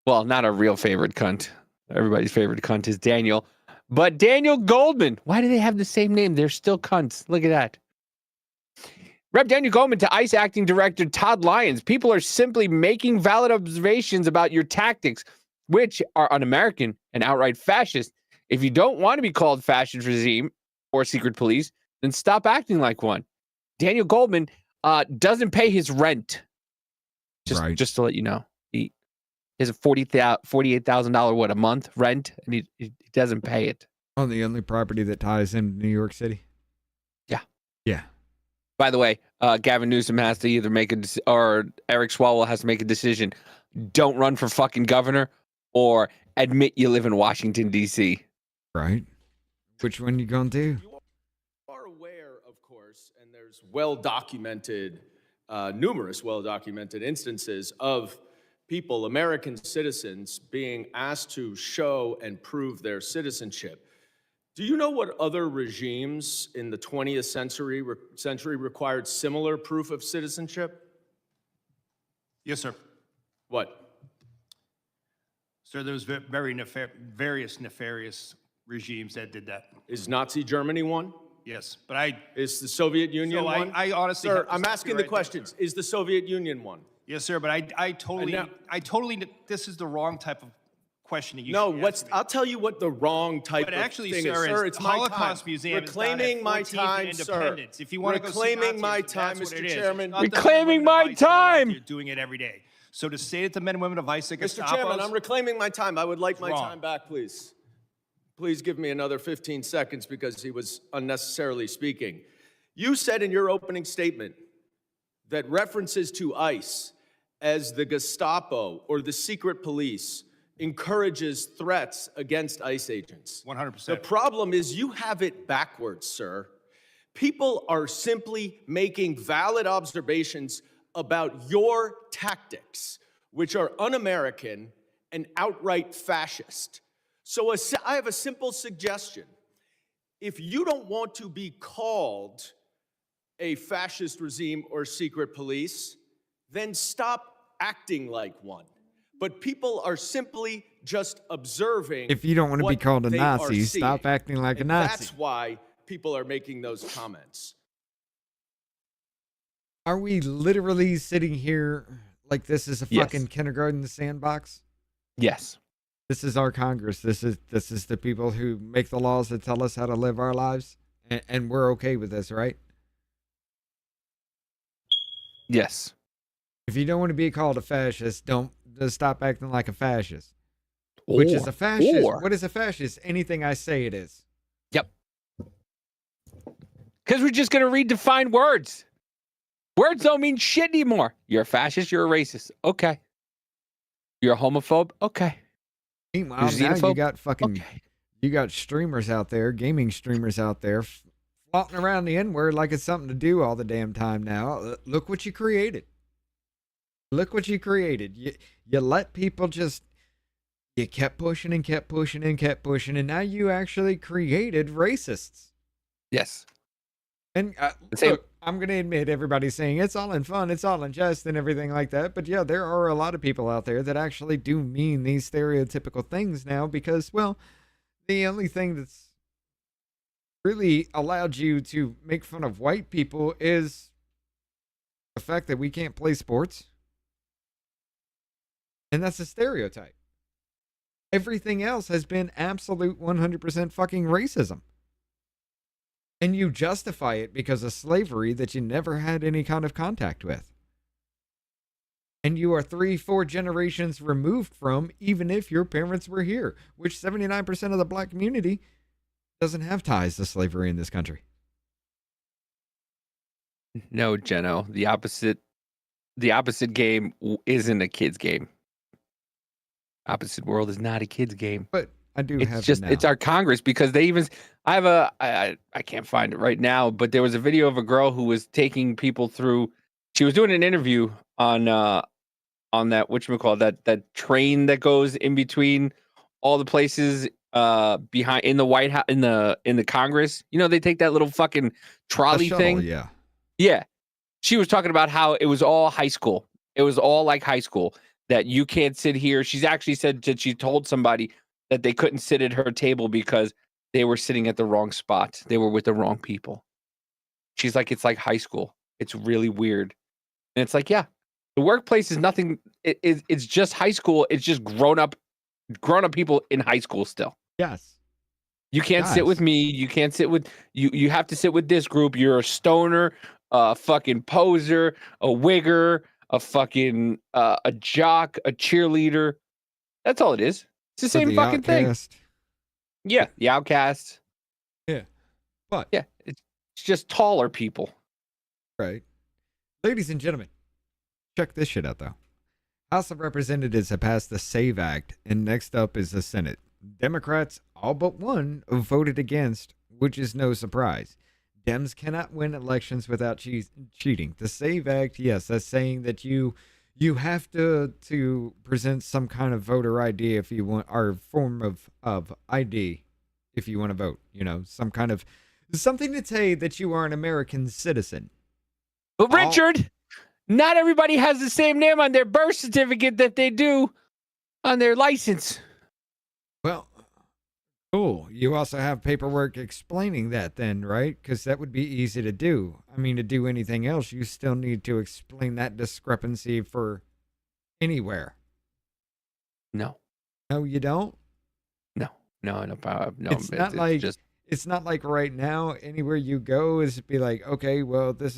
S2: Well, not our real favorite cunt. Everybody's favorite cunt is Daniel. But Daniel Goldman. Why do they have the same name? They're still cunts. Look at that. Rep. Daniel Goldman to ICE Acting Director Todd Lyons. People are simply making valid observations about your tactics, which are un-American and outright fascist. If you don't want to be called fascist regime or secret police, then stop acting like one. Daniel Goldman doesn't pay his rent. Just to let you know. He has a $48,000 a month rent, and he doesn't pay it.
S3: On the only property that ties him to New York City? Yeah.
S2: By the way, Gavin Newsom has to either or Eric Swalwell has to make a decision. Don't run for fucking governor or admit you live in Washington, D.C.
S3: Right. Which one you gonna do?
S11: You are aware, of course, and there's numerous well-documented instances of people, American citizens, being asked to show and prove their citizenship. Do you know what other regimes in the 20th century required similar proof of citizenship?
S12: Yes, sir.
S11: What?
S12: Sir, there was various nefarious regimes that did that.
S11: Is Nazi Germany one?
S12: Yes, but I.
S11: Is the Soviet Union
S12: So
S11: one?
S12: I honestly.
S11: Sir,
S12: have to
S11: I'm
S12: stop you
S11: asking
S12: right
S11: the
S12: there,
S11: questions.
S12: sir.
S11: Is the Soviet Union one?
S12: Yes, sir, but I totally, this is the wrong type of questioning you
S11: No,
S12: should be asking me.
S11: I'll tell you what the wrong type
S12: But
S11: of
S12: actually,
S11: thing
S12: sir,
S11: is. Sir,
S12: is
S11: it's
S12: the
S11: my
S12: Holocaust
S11: time.
S12: Museum is down at
S11: Reclaiming my
S12: 14th and
S11: time, sir.
S12: Independence. If you want to go see
S11: Reclaiming my
S12: Nazism,
S11: time,
S12: that's what
S11: Mr.
S12: it is.
S11: Chairman.
S12: It's not the men and
S2: Reclaiming
S12: women
S2: my
S12: of ICE that are out
S2: time.
S12: there doing it every day. So to say that the men and women of ICE that can
S11: Mr.
S12: stop
S11: Chairman,
S12: us,
S11: I'm reclaiming my time. I would like my
S12: wrong.
S11: time back, please. Please give me another 15 seconds because he was unnecessarily speaking. You said in your opening statement that references to ICE as the Gestapo or the secret police encourages threats against ICE agents.
S12: 100%.
S11: The problem is you have it backwards, sir. People are simply making valid observations about your tactics, which are un-American and outright fascist. So I have a simple suggestion. If you don't want to be called a fascist regime or secret police, then stop acting like one. But people are simply just observing.
S3: If you don't want to be
S11: what
S3: called a
S11: they are
S3: Nazi, stop
S11: seeing.
S3: acting like a
S11: And
S3: Nazi.
S11: That's why people are making those comments.
S3: Are we literally sitting here like this is a
S2: Yes.
S3: fucking kindergarten sandbox?
S2: Yes.
S3: This is our Congress. This is the people who make the laws that tell us how to live our lives, and we're okay with this, right?
S2: Yes.
S3: If you don't want to be called a fascist, don't just stop acting like a fascist. Which is a fascist? What is a fascist? Anything I say it is.
S2: Yep. Because we're just going to redefine words. Words don't mean shit anymore. You're a fascist. You're a racist. Okay. You're a homophobe. Okay.
S3: Meanwhile,
S2: You're
S3: now
S2: xenophobe?
S3: you got fucking,
S2: Okay.
S3: you got streamers out there, gaming streamers out there, flopping around the N-word like it's something to do all the damn time now. Look what you created. Look what you created. You let people just, you kept pushing and kept pushing and kept pushing, and now you actually created racists.
S2: Yes.
S3: And look, I'm going to admit everybody's saying it's all in fun, it's all in jest and everything like that. But yeah, there are a lot of people out there that actually do mean these stereotypical things now because, well, the only thing that's really allowed you to make fun of white people is the fact that we can't play sports. And that's a stereotype. Everything else has been absolute 100% fucking racism. And you justify it because of slavery that you never had any kind of contact with. And you are 3-4 generations removed from, even if your parents were here, which 79% of the black community doesn't have ties to slavery in this country.
S2: No, Jeno. The opposite game isn't a kid's game. Opposite world is not a kid's game.
S3: But I do have
S2: just
S3: it now.
S2: it's our Congress because they even I can't find it right now, but there was a video of a girl who was taking people through. She was doing an interview on that whatchamacallit, that train that goes in between all the places behind in the White House in the Congress. You know, they take that little fucking trolley
S3: shuttle,
S2: thing.
S3: yeah.
S2: Yeah. She was talking about how it was all high school. It was all like high school, that you can't sit here. She's actually said that she told somebody that they couldn't sit at her table because they were sitting at the wrong spot. They were with the wrong people. She's like, it's like high school. It's really weird. And it's like, yeah, the workplace is nothing. It's just high school. It's just grown up people in high school still.
S3: Yes.
S2: You can't sit with me. You can't sit with you. You have to sit with this group. You're a stoner, a fucking poser, a wigger, a fucking a jock, a cheerleader. That's all it is. It's the same fucking
S3: outcast.
S2: thing. Yeah, the outcasts.
S3: Yeah. But
S2: yeah, it's just taller people.
S3: Right. Ladies and gentlemen, check this shit out though. House of Representatives have passed the SAVE Act, and next up is the Senate. Democrats, all but one, voted against, which is no surprise. Dems cannot win elections without cheating. The SAVE Act, yes, that's saying that you have to present some kind of voter ID if you want, or form of ID if you want to vote. You know, some kind of something to say that you are an American citizen.
S2: But Richard, not everybody has the same name on their birth certificate that they do on their license.
S3: Well, Cool. You also have paperwork explaining that then, right? Because that would be easy to do. I mean, to do anything else, you still need to explain that discrepancy for anywhere.
S2: No,
S3: No, you don't?
S2: no, no, no, no.
S3: It's not like
S2: just
S3: it's not like right now anywhere you go is be like, okay, well, this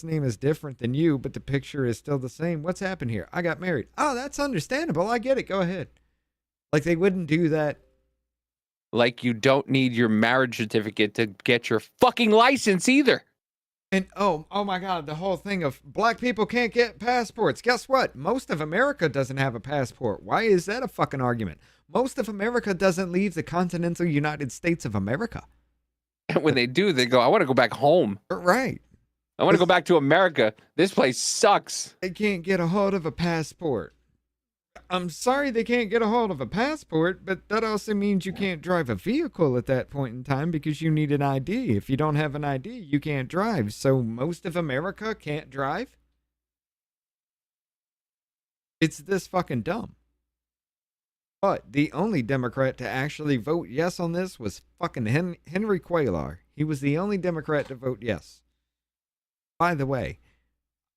S3: name is different than you, but the picture is still the same. What's happened here? I got married. Oh, that's understandable. I get it. Go ahead. Like they wouldn't do that.
S2: like you don't need your marriage certificate to get your fucking license either.
S3: And oh my God, the whole thing of black people can't get passports. Guess what? Most of America doesn't have a passport. Why is that a fucking argument? Most of America doesn't leave the continental United States of America.
S2: And when they do, they go, I want to go back home.
S3: Right.
S2: I want to go back to America. This place sucks.
S3: They can't get a hold of a passport. I'm sorry they can't get a hold of a passport, but that also means you can't drive a vehicle at that point in time because you need an ID. If you don't have an ID, you can't drive. So most of America can't drive? It's this fucking dumb. But the only Democrat to actually vote yes on this was fucking Henry Cuellar. He was the only Democrat to vote yes. By the way,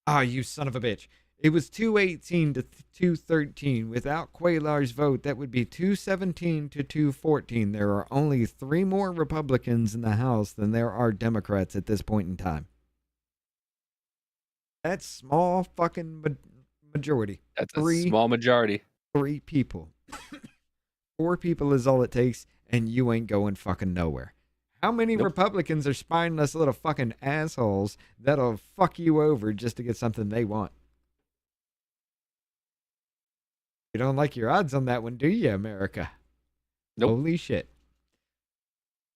S3: you son of a bitch. It was 218 to 213. Without Cuellar's vote, that would be 217 to 214. There are only 3 more Republicans in the House than there are Democrats at this point in time. That's small fucking majority.
S2: That's a small majority.
S3: 3 people. 4 people is all it takes, and you ain't going fucking nowhere. How many Republicans are spineless little fucking assholes that'll fuck you over just to get something they want? You don't like your odds on that one, do you, America?
S2: Nope.
S3: Holy shit.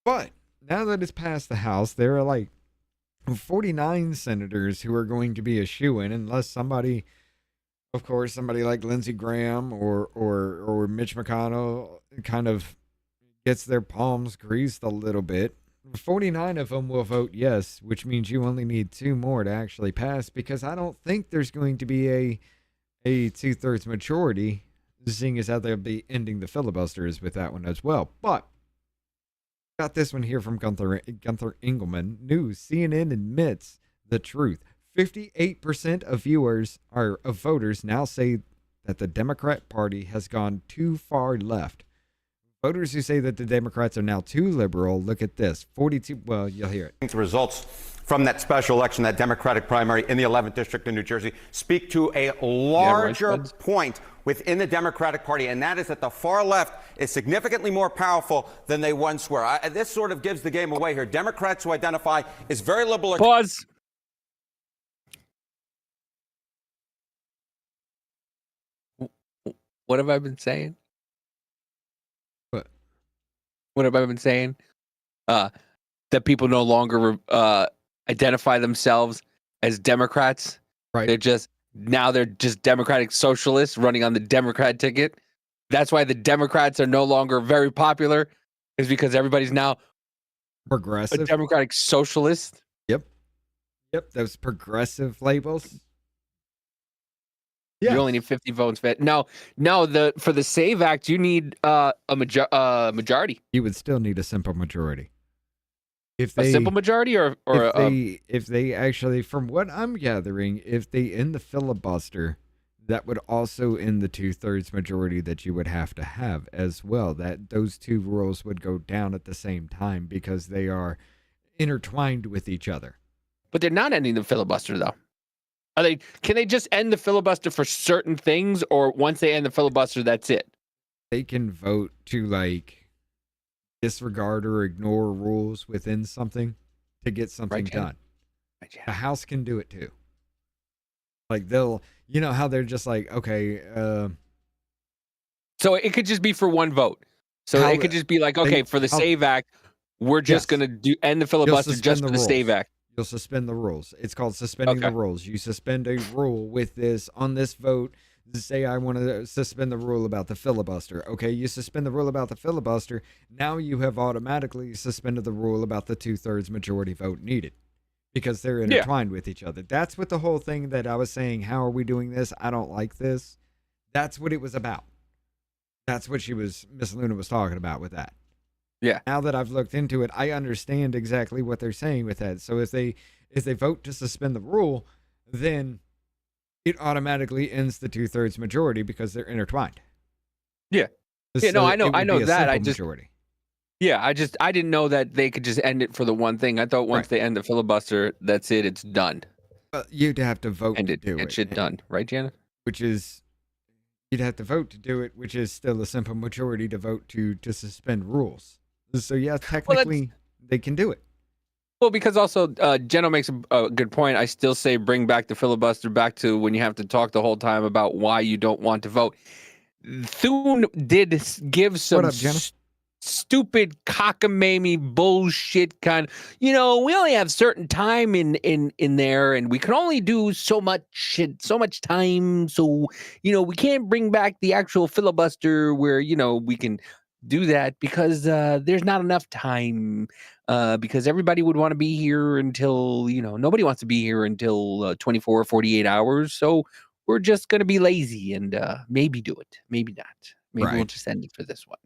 S3: But now that it's passed the House, there are like 49 senators who are going to be a shoo-in unless somebody, of course, somebody like Lindsey Graham or Mitch McConnell kind of gets their palms greased a little bit. 49 of them will vote yes, which means you only need 2 more to actually pass, because I don't think there's going to be a 2/3 majority, seeing as how they'll be ending the filibusters with that one as well. But got this one here from Gunther Engelman. News: CNN admits the truth. 58% of voters now say that the Democrat Party has gone too far left. Voters who say that the Democrats are now too liberal, look at this. 42, well, you'll hear it.
S13: The results from that special election, that Democratic primary in the 11th district in New Jersey, speak to a larger point within the Democratic Party, and that is that the far left is significantly more powerful than they once were. This sort of gives the game away here. Democrats who identify as very liberal...
S2: Pause. What have I been saying? What have I been saying? That people no longer identify themselves as Democrats.
S3: Right.
S2: They're just Democratic socialists running on the Democrat ticket. That's why the Democrats are no longer very popular, is because everybody's now
S3: progressive,
S2: a Democratic socialist.
S3: Yep. Those progressive labels. Yeah.
S2: You only need 50 votes. No. For the SAVE Act, you need a majority.
S3: You would still need a simple majority.
S2: A simple majority,
S3: if they actually, from what I'm gathering, if they end the filibuster, that would also end the 2/3 majority that you would have to have as well. That those 2 rules would go down at the same time because they are intertwined with each other.
S2: But they're not ending the filibuster, though. Can they just end the filibuster for certain things, or once they end the filibuster, that's it?
S3: They can vote to disregard or ignore rules within something to get something done. The House can do it too. Like they'll, how they're just like, okay.
S2: So it could just be for one vote. So it could just be like, okay, for the SAVE Act, we're just going to end the filibuster just for the SAVE Act.
S3: You'll suspend the rules. It's called suspending the rules. You suspend a rule with this on this vote. Say I want to suspend the rule about the filibuster. Okay, you suspend the rule about the filibuster. Now you have automatically suspended the rule about the 2/3 majority vote needed because they're intertwined with each other. That's what the whole thing that I was saying, how are we doing this? I don't like this. That's what it was about. That's what Miss Luna was talking about with that.
S2: Yeah.
S3: Now that I've looked into it, I understand exactly what they're saying with that. So if they vote to suspend the rule, then it automatically ends the 2/3 majority because they're intertwined.
S2: Yeah. Yeah,
S3: So
S2: no, I know
S3: it would be a
S2: that.
S3: simple majority.
S2: Yeah, I didn't know that they could just end it for the one thing. I thought once they end the filibuster, that's it, it's done.
S3: You'd have to vote to do
S2: it. Shit done, right, Janet?
S3: Which is, you'd have to vote to do it, which is still a simple majority to vote to suspend rules. So yeah, technically they can do it.
S2: Well, because also Jeno makes a good point. I still say bring back the filibuster back to when you have to talk the whole time about why you don't want to vote. Thune did give some
S3: What up, Jenna?
S2: stupid cockamamie bullshit kind. We only have certain time in there, and we can only do so much time. So we can't bring back the actual filibuster where we can do that because there's not enough time. Because everybody would want to be here until nobody wants to be here until 24 or 48 hours. So we're just gonna be lazy and maybe do it, maybe not. Maybe we'll just end it for this one.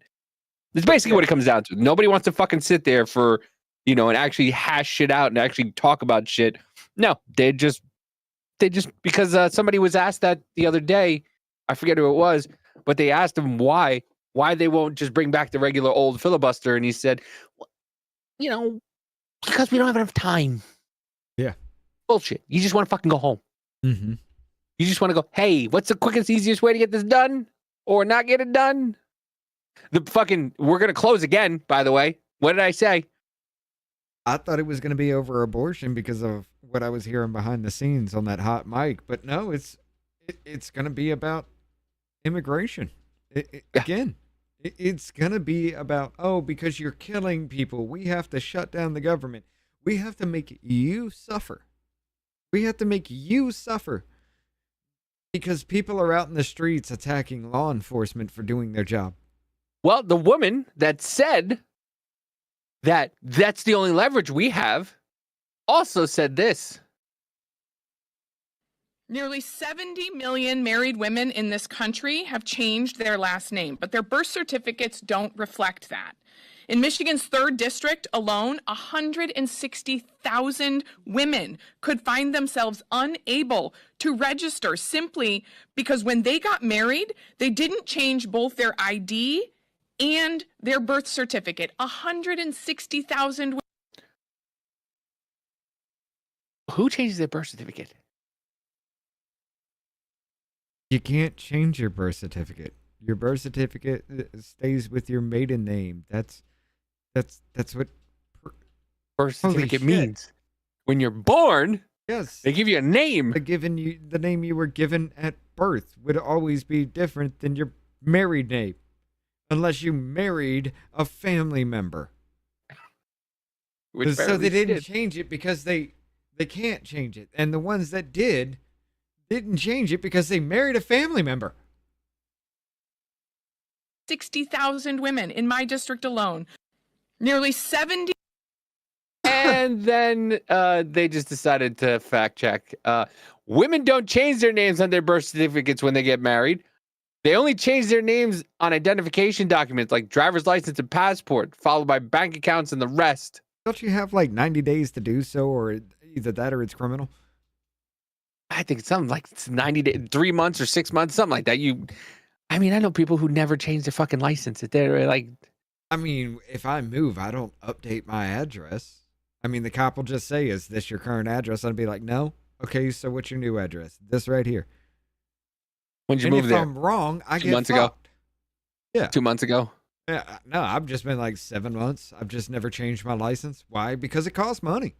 S2: It's basically what it comes down to. Nobody wants to fucking sit there for, and actually hash shit out and actually talk about shit. No, they just because somebody was asked that the other day, I forget who it was, but they asked him why they won't just bring back the regular old filibuster, and he said, because we don't have enough time.
S3: Yeah.
S2: Bullshit. You just want to fucking go home.
S3: Mm-hmm.
S2: You just want to go, hey, what's the quickest, easiest way to get this done? Or not get it done? We're going to close again, by the way. What did I say?
S3: I thought it was going to be over abortion because of what I was hearing behind the scenes on that hot mic. But no, it's going to be about immigration. Again, it's going to be about, because you're killing people, we have to shut down the government. We have to make you suffer. We have to make you suffer. Because people are out in the streets attacking law enforcement for doing their job.
S2: Well, the woman that said that that's the only leverage we have also said this.
S14: Nearly 70 million married women in this country have changed their last name, but their birth certificates don't reflect that. In Michigan's 3rd district alone, 160,000 women could find themselves unable to register simply because when they got married, they didn't change both their ID and their birth certificate. 160,000 women.
S2: Who changes their birth certificate?
S3: You can't change your birth certificate. Your birth certificate stays with your maiden name. That's what
S2: birth certificate means. When you're born,
S3: yes,
S2: they give you a name.
S3: The name you were given at birth would always be different than your married name, unless you married a family member. So they didn't change it because they can't change it, and the ones that didn't change it because they married a family member.
S14: 60,000 women in my district alone. Nearly 70.
S2: And then they just decided to fact check. Women don't change their names on their birth certificates when they get married. They only change their names on identification documents like driver's license and passport, followed by bank accounts and the rest.
S3: Don't you have like 90 days to do so, or either that or it's criminal?
S2: I think it's something like 90 days, 3 months or 6 months, something like that. I know people who never change their fucking license. They're like,
S3: if I move, I don't update my address. The cop will just say, is this your current address? I'd be like, no. Okay, so what's your new address? This right here.
S2: When did you move
S3: if
S2: there?
S3: I'm wrong, I
S2: 2
S3: get
S2: months
S3: fucked.
S2: ago?
S3: Yeah.
S2: 2 months ago?
S3: Yeah, no, I've just been like 7 months. I've just never changed my license. Why? Because it costs money.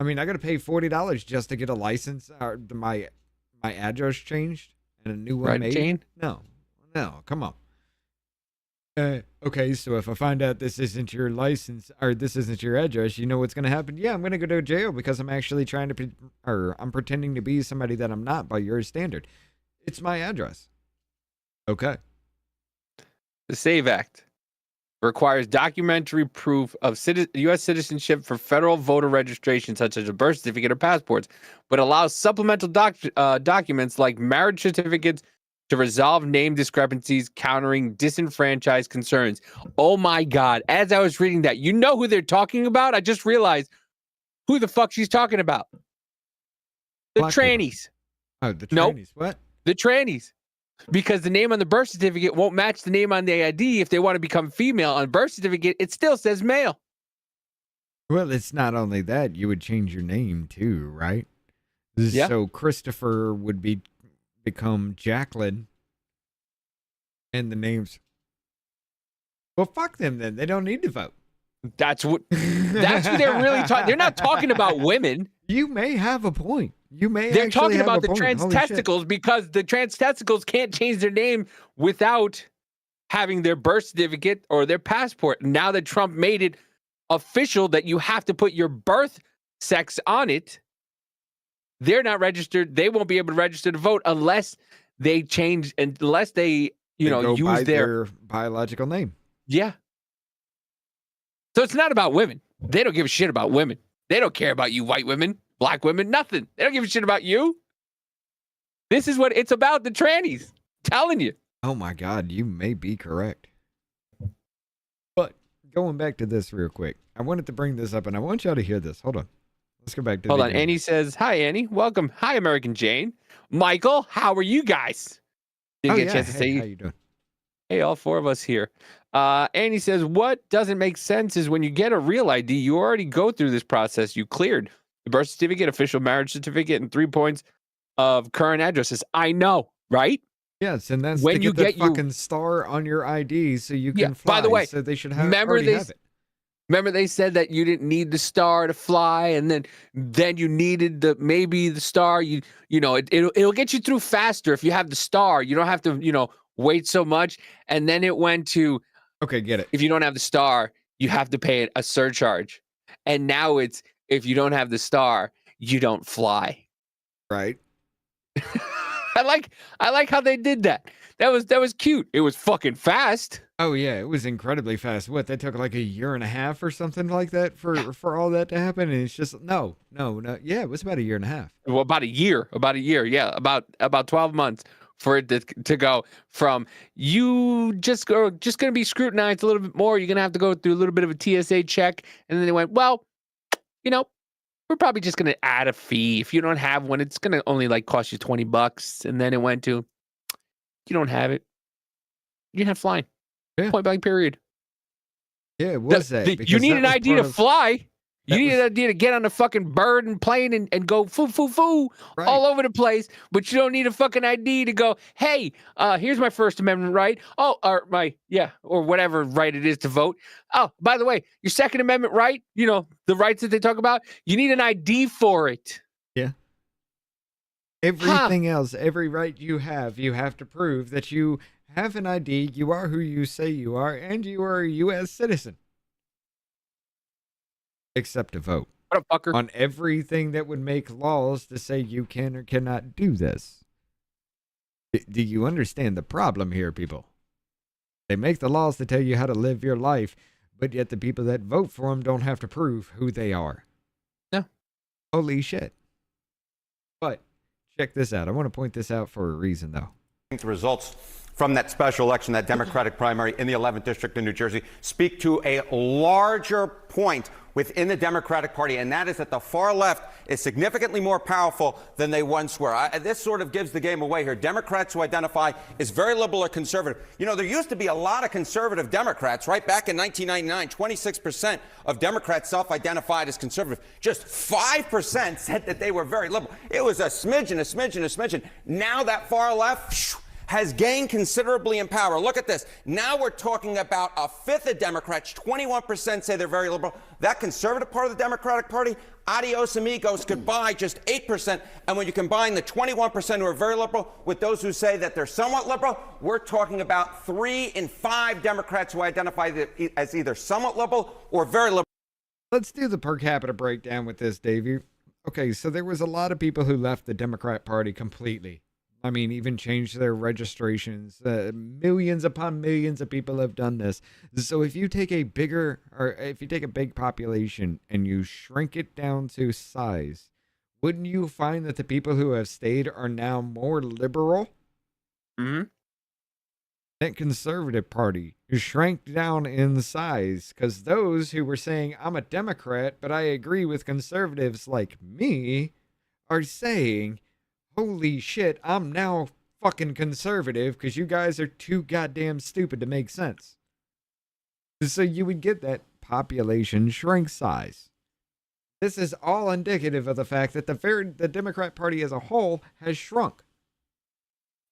S3: I got to pay $40 just to get a license or my address changed and a new one made.
S2: Jane?
S3: No, come on. Okay, so if I find out this isn't your license or this isn't your address, you know what's going to happen? Yeah, I'm going to go to jail because I'm actually I'm pretending to be somebody that I'm not by your standard. It's my address. Okay.
S2: The SAVE Act requires documentary proof of U.S. citizenship for federal voter registration, such as a birth certificate or passports, but allows supplemental documents like marriage certificates to resolve name discrepancies, countering disenfranchised concerns. Oh my God. As I was reading that, you know who they're talking about? I just realized who the fuck she's talking about. The
S3: Black people.
S2: trannies.
S3: Oh, the trannies.
S2: Nope.
S3: What?
S2: The trannies. Because the name on the birth certificate won't match the name on the ID. If they want to become female on birth certificate, it still says male.
S3: Well, it's not only that. You would change your name too, right?
S2: Yeah.
S3: So Christopher would become Jacqueline. And the names. Well, fuck them then. They don't need to vote.
S2: That's who they're really talking. They're not talking about women.
S3: You may have a point.
S2: They're talking about the trans testicles because the trans testicles can't change their name without having their birth certificate or their passport. Now that Trump made it official that you have to put your birth sex on it, they're not registered. They won't be able to register to vote unless they change, unless they
S3: go
S2: use
S3: by
S2: their
S3: biological name.
S2: Yeah. So it's not about women. They don't give a shit about women. They don't care about you white women, black women, nothing. They don't give a shit about you. This is what it's about, the trannies. Telling you.
S3: Oh my God, you may be correct. But going back to this real quick, I wanted to bring this up and I want y'all to hear this. Hold on. Let's go back to
S2: Hold on. Annie says, hi, Annie. Welcome. Hi, American Jane. Michael, how are you guys? Didn't get a chance to say.
S3: How you doing?
S2: Hey, all four of us here. Annie says, what doesn't make sense is when you get a real ID, you already go through this process. You cleared the birth certificate, official marriage certificate, and 3 points of current addresses. I know, right?
S3: Yes, and that's
S2: when
S3: to
S2: you
S3: get
S2: get
S3: the fucking star on your ID so you can fly.
S2: By the way,
S3: so they should have
S2: remember
S3: already have it.
S2: Remember they said that you didn't need the star to fly, and then you needed the star. It'll get you through faster if you have the star. You don't have to wait so much. And then it went to
S3: okay, get it.
S2: If you don't have the star, you have to pay a surcharge. And now it's if you don't have the star, you don't fly.
S3: Right.
S2: I like how they did that. That was cute. It was fucking fast.
S3: Oh yeah, it was incredibly fast. What, that took like a year and a half or something like that for all that to happen? And it's just no. Yeah, it was about a year and a half.
S2: Well, about a year. Yeah, about 12 months for it to go from you just going to be scrutinized a little bit more. You're going to have to go through a little bit of a TSA check. And then they went, well, we're probably just going to add a fee. If you don't have one, it's going to only cost you $20. And then it went to, you don't have it, you're not flying.
S3: Yeah.
S2: Point blank period.
S3: Yeah, it was
S2: you need an ID to fly. You need an idea to get on a fucking bird and plane and go foo all over the place, but you don't need a fucking ID to go, hey, here's my First Amendment right. Oh, or or whatever right it is to vote. Oh, by the way, your Second Amendment right, the rights that they talk about, you need an ID for it.
S3: Yeah. Everything else, every right you have to prove that you have an ID, you are who you say you are, and you are a U.S. citizen. Except to vote.
S2: What a fucker.
S3: On everything that would make laws to say you can or cannot do this. Do you understand the problem here, people? They make the laws to tell you how to live your life, but yet the people that vote for them don't have to prove who they are.
S2: No.
S3: Holy shit. But check this out. I want to point this out for a reason, though.
S13: The results from that special election, that Democratic primary in the 11th district in New Jersey, speak to a larger point within the Democratic Party, and that is that the far left is significantly more powerful than they once were. This sort of gives the game away here. Democrats who identify as very liberal or conservative. There used to be a lot of conservative Democrats, right? Back in 1999, 26% of Democrats self-identified as conservative. Just 5% said that they were very liberal. It was a smidgen. Now that far left has gained considerably in power. Look at this. Now we're talking about a fifth of Democrats. 21% say they're very liberal. That conservative part of the Democratic Party, adios amigos, goodbye, just 8%. And when you combine the 21% who are very liberal with those who say that they're somewhat liberal, we're talking about 3 in 5 Democrats who identify as either somewhat liberal or very liberal.
S3: Let's do the per capita breakdown with this, Davey. Okay, so there was a lot of people who left the Democrat Party completely. I mean, even changed their registrations. Millions upon millions of people have done this. So if you take a big population and you shrink it down to size, wouldn't you find that the people who have stayed are now more liberal?
S2: Mm-hmm.
S3: That conservative party shrank down in size because those who were saying, I'm a Democrat, but I agree with conservatives like me, are saying, holy shit, I'm now fucking conservative because you guys are too goddamn stupid to make sense. So you would get that population shrink size. This is all indicative of the fact that the Democrat Party as a whole has shrunk.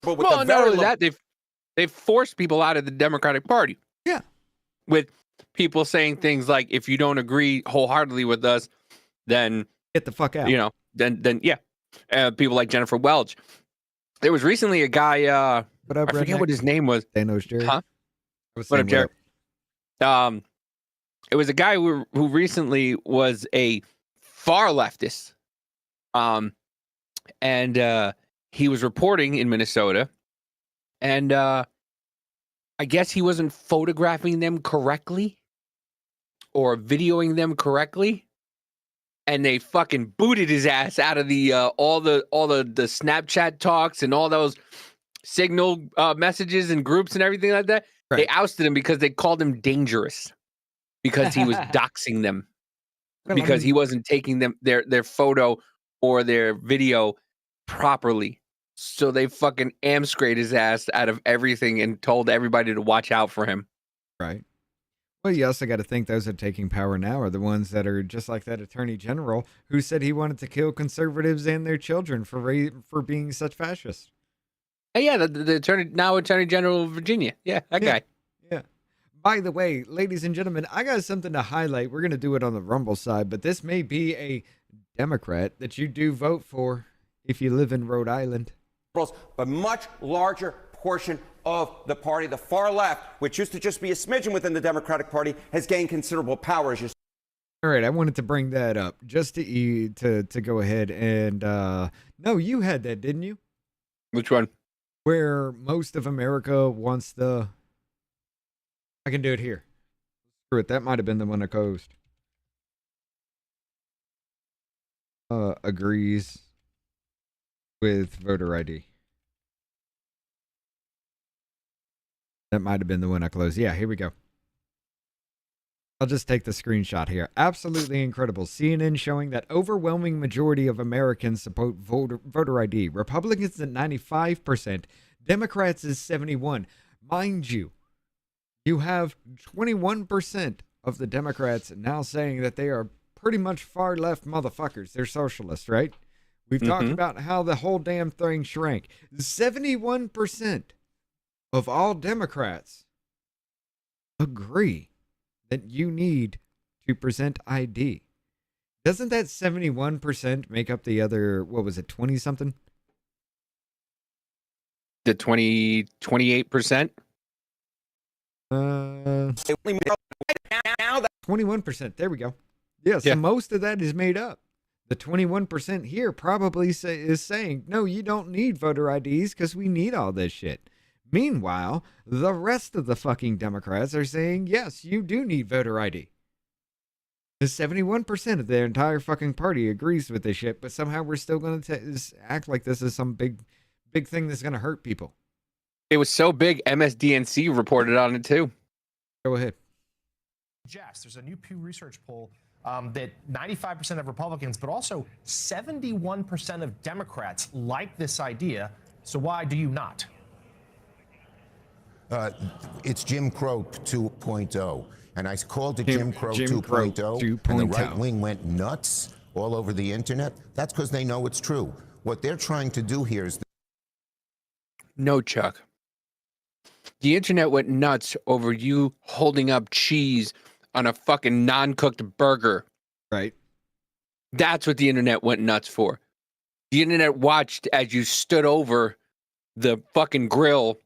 S13: But with
S2: Well, not only that, they've forced people out of the Democratic Party.
S3: Yeah.
S2: With people saying things like, if you don't agree wholeheartedly with us, then
S3: get the fuck out.
S2: You know, then yeah. People like Jennifer Welch. There was recently a guy,
S3: what up,
S2: I forget
S3: redneck?
S2: what his name was.
S3: Thanos Jerry.
S2: Huh? What up, Jerry? It was a guy who recently was a far leftist. And he was reporting in Minnesota, and I guess he wasn't photographing them correctly or videoing them correctly, and they fucking booted his ass out of the all the Snapchat talks and all those Signal messages and groups and everything like that. Right. They ousted him because they called him dangerous because he was doxing them because he wasn't taking them their photo or their video properly. So they fucking amscrayed his ass out of everything and told everybody to watch out for him.
S3: Right. Well, you also got to think those that are taking power now are the ones that are just like that attorney general who said he wanted to kill conservatives and their children for being such fascists.
S2: Yeah, the attorney general of Virginia. Yeah, that guy.
S3: Yeah. By the way, ladies and gentlemen, I got something to highlight. We're going to do it on the Rumble side, but this may be a Democrat that you do vote for if you live in Rhode Island.
S13: But much larger portion of the party, the far left, which used to just be a smidgen within the Democratic Party, has gained considerable power. As you
S3: All right, I wanted to bring that up just to go ahead and no, you had that, didn't you?
S2: Which one?
S3: Where most of America wants the. I can do it here. Screw it. That might have been the one I closed. Agrees with voter ID. That might have been the one I closed. Yeah, here we go. I'll just take the screenshot here. Absolutely incredible. CNN showing that overwhelming majority of Americans support voter ID. Republicans at 95%. Democrats is 71%. Mind you, you have 21% of the Democrats now saying that they are pretty much far left motherfuckers. They're socialists, right? We've talked about how the whole damn thing shrank. 71% of all Democrats agree that you need to present ID. Doesn't that 71% make up the other, what was it, 20 something?
S2: The 28%?
S3: 21%. There we go. Yeah, so most of that is made up. The 21% here probably is saying, no, you don't need voter IDs because we need all this shit. Meanwhile, the rest of the fucking Democrats are saying, yes, you do need voter ID. The 71% of their entire fucking party agrees with this shit, but somehow we're still going to act like this is some big thing that's going to hurt people.
S2: It was so big, MSDNC reported on it too.
S3: Go ahead.
S15: Jess, there's a new Pew Research poll that 95% of Republicans, but also 71% of Democrats like this idea. So why do you not?
S16: It's Jim Crow 2.0. And I called it Jim Crow 2.0. And the right wing went nuts all over the internet. That's because they know it's true. What they're trying to do here is...
S2: No, Chuck. The internet went nuts over you holding up cheese on a fucking non-cooked burger.
S3: Right.
S2: That's what the internet went nuts for. The internet watched as you stood over the fucking grill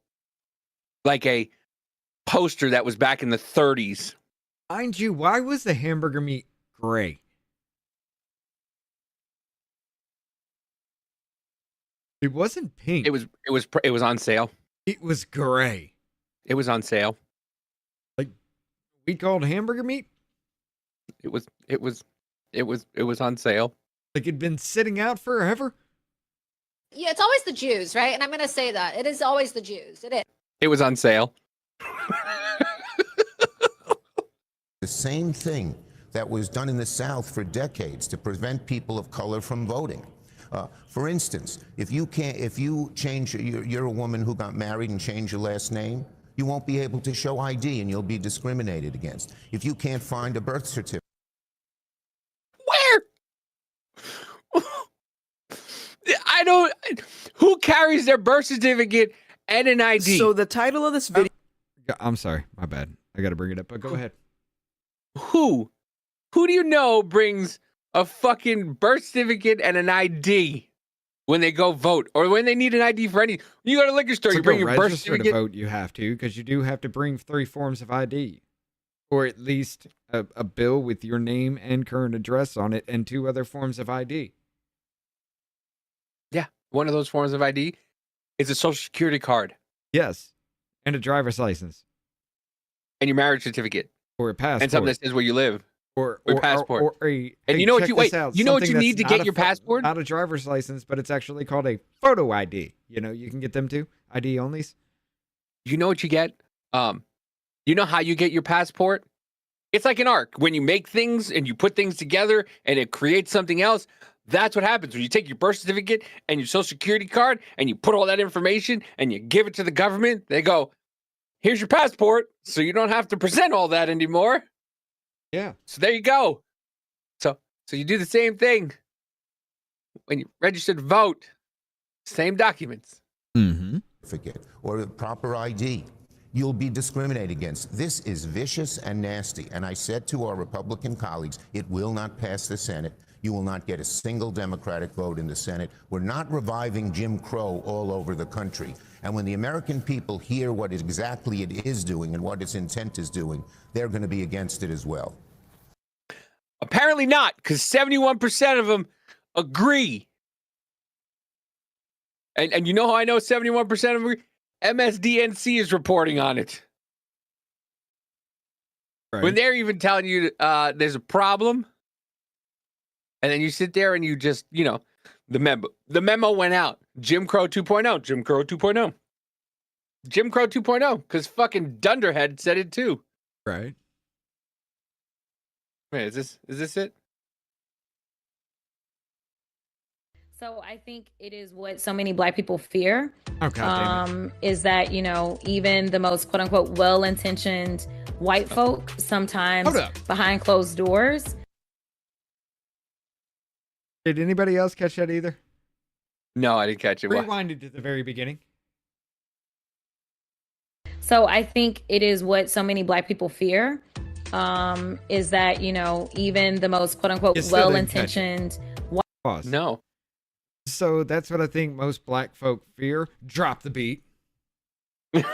S2: like a poster that was back in the 30s.
S3: Mind you, why was the hamburger meat gray? It wasn't pink.
S2: It was on sale.
S3: It was gray.
S2: It was on sale.
S3: Like we called hamburger meat?
S2: It was on sale.
S3: Like it'd been sitting out forever?
S17: Yeah, it's always the Jews, right? And I'm going to say that. It is always the Jews. It is.
S2: It was on sale.
S16: The same thing that was done in the South for decades to prevent people of color from voting. For instance, if you change, you're a woman who got married and changed your last name, you won't be able to show ID and you'll be discriminated against. If you can't find a birth certificate.
S2: Where? I don't. Who carries their birth certificate and an ID?
S18: So the title of this video.
S3: I'm sorry, my bad. I got to bring it up, but go ahead.
S2: Who do you know brings a fucking birth certificate and an ID when they go vote, or when they need an ID for any? You go to a liquor store,
S3: So
S2: you bring
S3: go
S2: your birth
S3: register
S2: certificate.
S3: to vote. You have to, because you do have to bring 3 forms of ID, or at least a bill with your name and current address on it, and 2 other forms of ID.
S2: Yeah, one of those forms of ID is a social security card.
S3: Yes, and a driver's license,
S2: and your marriage certificate,
S3: or a passport,
S2: and something that says where you live,
S3: or
S2: your passport.
S3: And
S2: you know what you know what you need to get your passport?
S3: Not a driver's license, but it's actually called a photo ID. You know, you can get them too. ID onlys.
S2: You know what you get? You know how you get your passport? It's like an arc. When you make things and you put things together and it creates something else, that's what happens. When you take your birth certificate and your social security card and you put all that information and you give it to the government, they go, here's your passport, so you don't have to present all that anymore.
S3: Yeah.
S2: So there you go. So you do the same thing when you register to vote. Same documents.
S3: Mm-hmm.
S16: Or a proper ID. You'll be discriminated against. This is vicious and nasty. And I said to our Republican colleagues, it will not pass the Senate. You will not get a single Democratic vote in the Senate. We're not reviving Jim Crow all over the country. And when the American people hear what exactly it is doing and what its intent is doing, they're going to be against it as well.
S2: Apparently not, because 71% of them agree. And you know how I know 71% of them agree? MSDNC is reporting on it.
S3: Right.
S2: When they're even telling you there's a problem, and then you sit there and you just, the memo went out. Jim Crow 2.0, Jim Crow 2.0. Jim Crow 2.0, because fucking Dunderhead said it too.
S3: Right.
S2: Wait, is this it?
S19: So I think it is what so many Black people fear.
S3: Okay.
S19: Is that, even the most quote unquote well-intentioned white folk sometimes behind closed doors.
S3: Did anybody else catch that either?
S2: No, I didn't catch it.
S3: Rewind it to the very beginning.
S19: So I think it is what so many Black people fear. Is that, even the most quote unquote well-intentioned
S3: Pause.
S2: No.
S3: So that's what I think most Black folk fear. Drop the beat. Rewind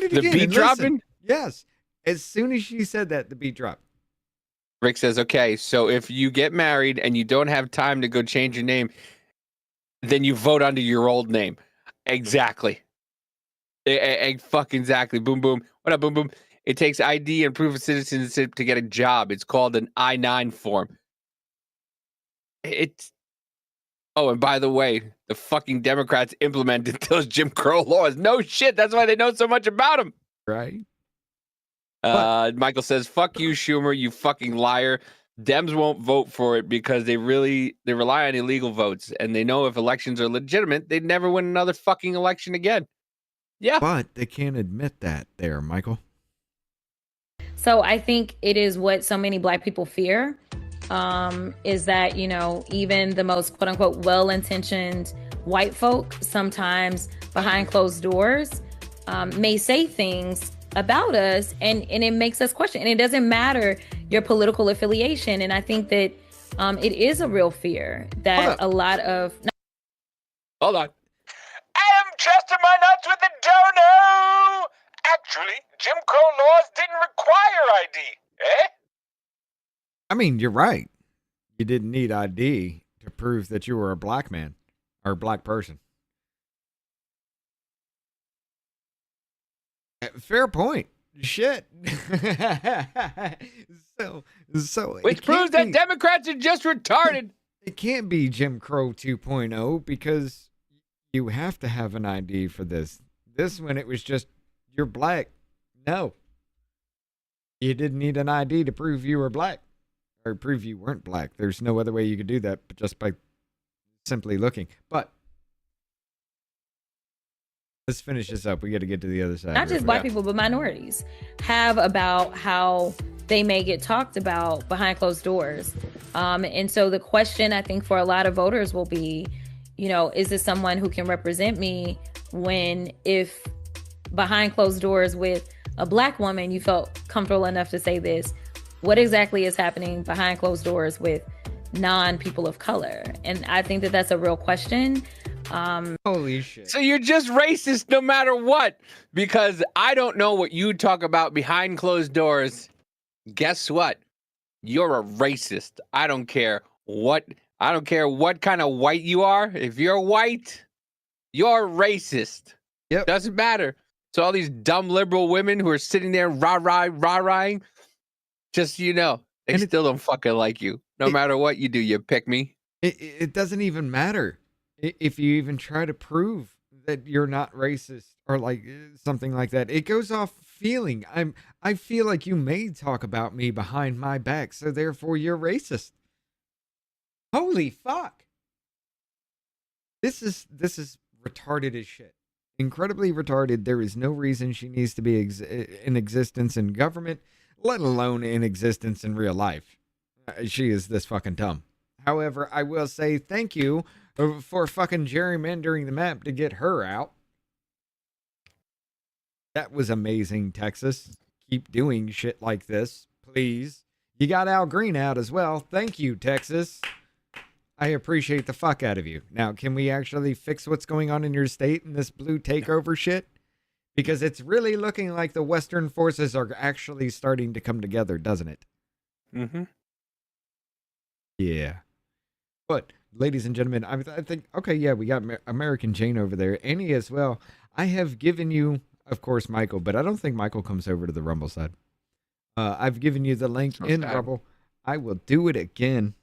S3: it
S2: The
S3: again.
S2: beat
S3: and
S2: dropping?
S3: listen. Yes. As soon as she said that, the beat dropped.
S2: Rick says, okay, so if you get married and you don't have time to go change your name, then you vote under your old name. Exactly. Fucking exactly. Boom, boom. What up, boom, boom? It takes ID and proof of citizenship to get a job. It's called an I-9 form. Oh, and by the way, the fucking Democrats implemented those Jim Crow laws. No shit. That's why they know so much about them.
S3: Right.
S2: Michael says, fuck you, Schumer, you fucking liar. Dems won't vote for it because they rely on illegal votes. And they know if elections are legitimate, they'd never win another fucking election again. Yeah.
S3: But they can't admit that there, Michael.
S19: So I think it is what so many Black people fear. Is that, even the most quote unquote well-intentioned white folk sometimes behind closed doors may say things about us and it makes us question. And it doesn't matter your political affiliation. And I think that it is a real fear that a lot of...
S2: Hold on.
S9: I'm trusting my nuts with a dono. Actually, Jim Crow laws didn't require ID, eh?
S3: I mean, you're right. You didn't need ID to prove that you were a Black man or a Black person. Fair point. Shit. so
S2: Which proves that Democrats are just retarded.
S3: It can't be Jim Crow 2.0 because you have to have an ID for this. This one, it was just, you're black. No. You didn't need an ID to prove you were black or prove you weren't black. There's no other way you could do that but just by simply looking. But let's finish this up. We got to get to the other side.
S19: Not just black people, but minorities have about how they may get talked about behind closed doors. And so the question, I think, for a lot of voters will be, you know, is this someone who can represent me when, if behind closed doors with a black woman, you felt comfortable enough to say this, what exactly is happening behind closed doors with non-people of color? And I think that that's a real question.
S3: Holy shit.
S2: So you're just racist no matter what, because I don't know what you talk about behind closed doors. Guess what? You're a racist. I don't care what kind of white you are. If you're white, you're racist.
S3: Yep.
S2: Doesn't matter. So all these dumb liberal women who are sitting there rah-rahing, just, you know, they still don't fucking like you. No matter what you do, you pick me.
S3: It doesn't even matter if you even try to prove that you're not racist or like something like that. It goes off feeling. I feel like you may talk about me behind my back, so therefore you're racist. Holy fuck. This is retarded as shit. Incredibly retarded. There is no reason she needs to be in existence in government, let alone in existence in real life. She is this fucking dumb. However, I will say thank you for fucking gerrymandering the map to get her out. That was amazing, Texas. Keep doing shit like this, please. You got Al Green out as well. Thank you, Texas. I appreciate the fuck out of you. Now, can we actually fix what's going on in your state in this blue takeover shit? Because it's really looking like the Western forces are actually starting to come together, doesn't it?
S2: Mm-hmm.
S3: Yeah. But, ladies and gentlemen, I think, okay, yeah, we got American Jane over there. Annie as well. I have given you, of course, Michael, but I don't think Michael comes over to the Rumble side. I've given you the link in Rumble. I will do it again.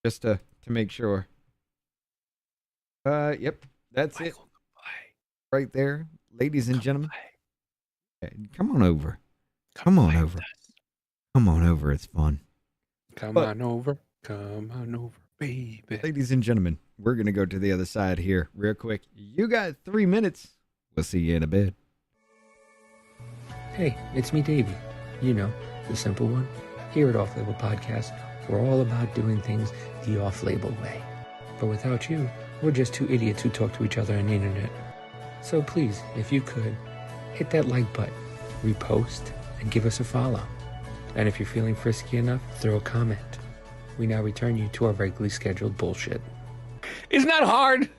S3: Just to make sure. Yep, that's Michael, it. Right there, ladies and gentlemen. Come on over. Come on over. Come on over. It's fun.
S2: Come on over, baby.
S3: Ladies and gentlemen, we're going to go to the other side here real quick. You got 3 minutes. We'll see you in a bit.
S18: Hey, it's me, Davey. You know, the simple one. Here at Off Label Podcast, we're all about doing things the off-label way. But without you, we're just two idiots who talk to each other on the internet. So please, if you could, hit that like button, repost, and give us a follow. And if you're feeling frisky enough, throw a comment. We now return you to our regularly scheduled bullshit.
S2: It's not hard.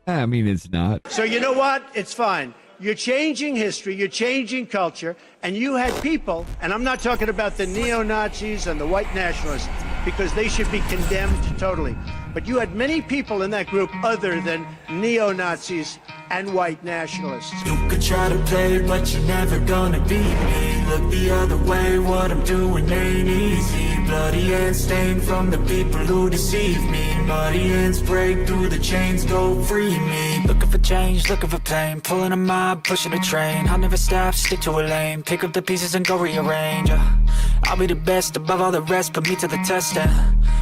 S3: I mean, it's not.
S20: So you know what? It's fine. You're changing history, you're changing culture, and you had people, and I'm not talking about the neo-Nazis and the white nationalists, because they should be condemned totally. But you had many people in that group other than neo-Nazis and white nationalists.
S1: You could try to play, but you're never gonna beat me. Look the other way, what I'm doing ain't easy. Bloody hands stained from the people who deceive me. Muddy hands break through the chains, go free me. Looking for change, looking for pain. Pulling a mob, pushing a train. I'll never stop, stick to a lane. Pick up the pieces and go rearrange. I'll be the best above all the rest, put me to the test.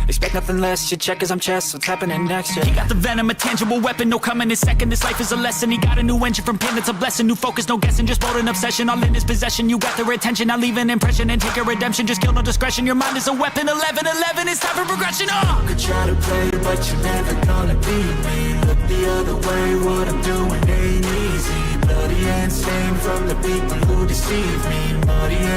S1: Expect nothing less, your check is I'm chess. What's happening next? Yeah.
S21: He got the venom, a tangible weapon, no coming in second. This life is a lesson. He got a new engine from pain, it's a blessing. New focus, no guessing, just bold and obsession. All in his possession, you got their attention. I'll leave an impression and take a redemption. Just kill no discretion. Your mind is a weapon. 11-11, it's time for progression.
S1: You could try to play, but you're never gonna beat me. Look the other way, what I'm doing ain't easy. Bloody hands stained from the people who deceive me. Muddy hands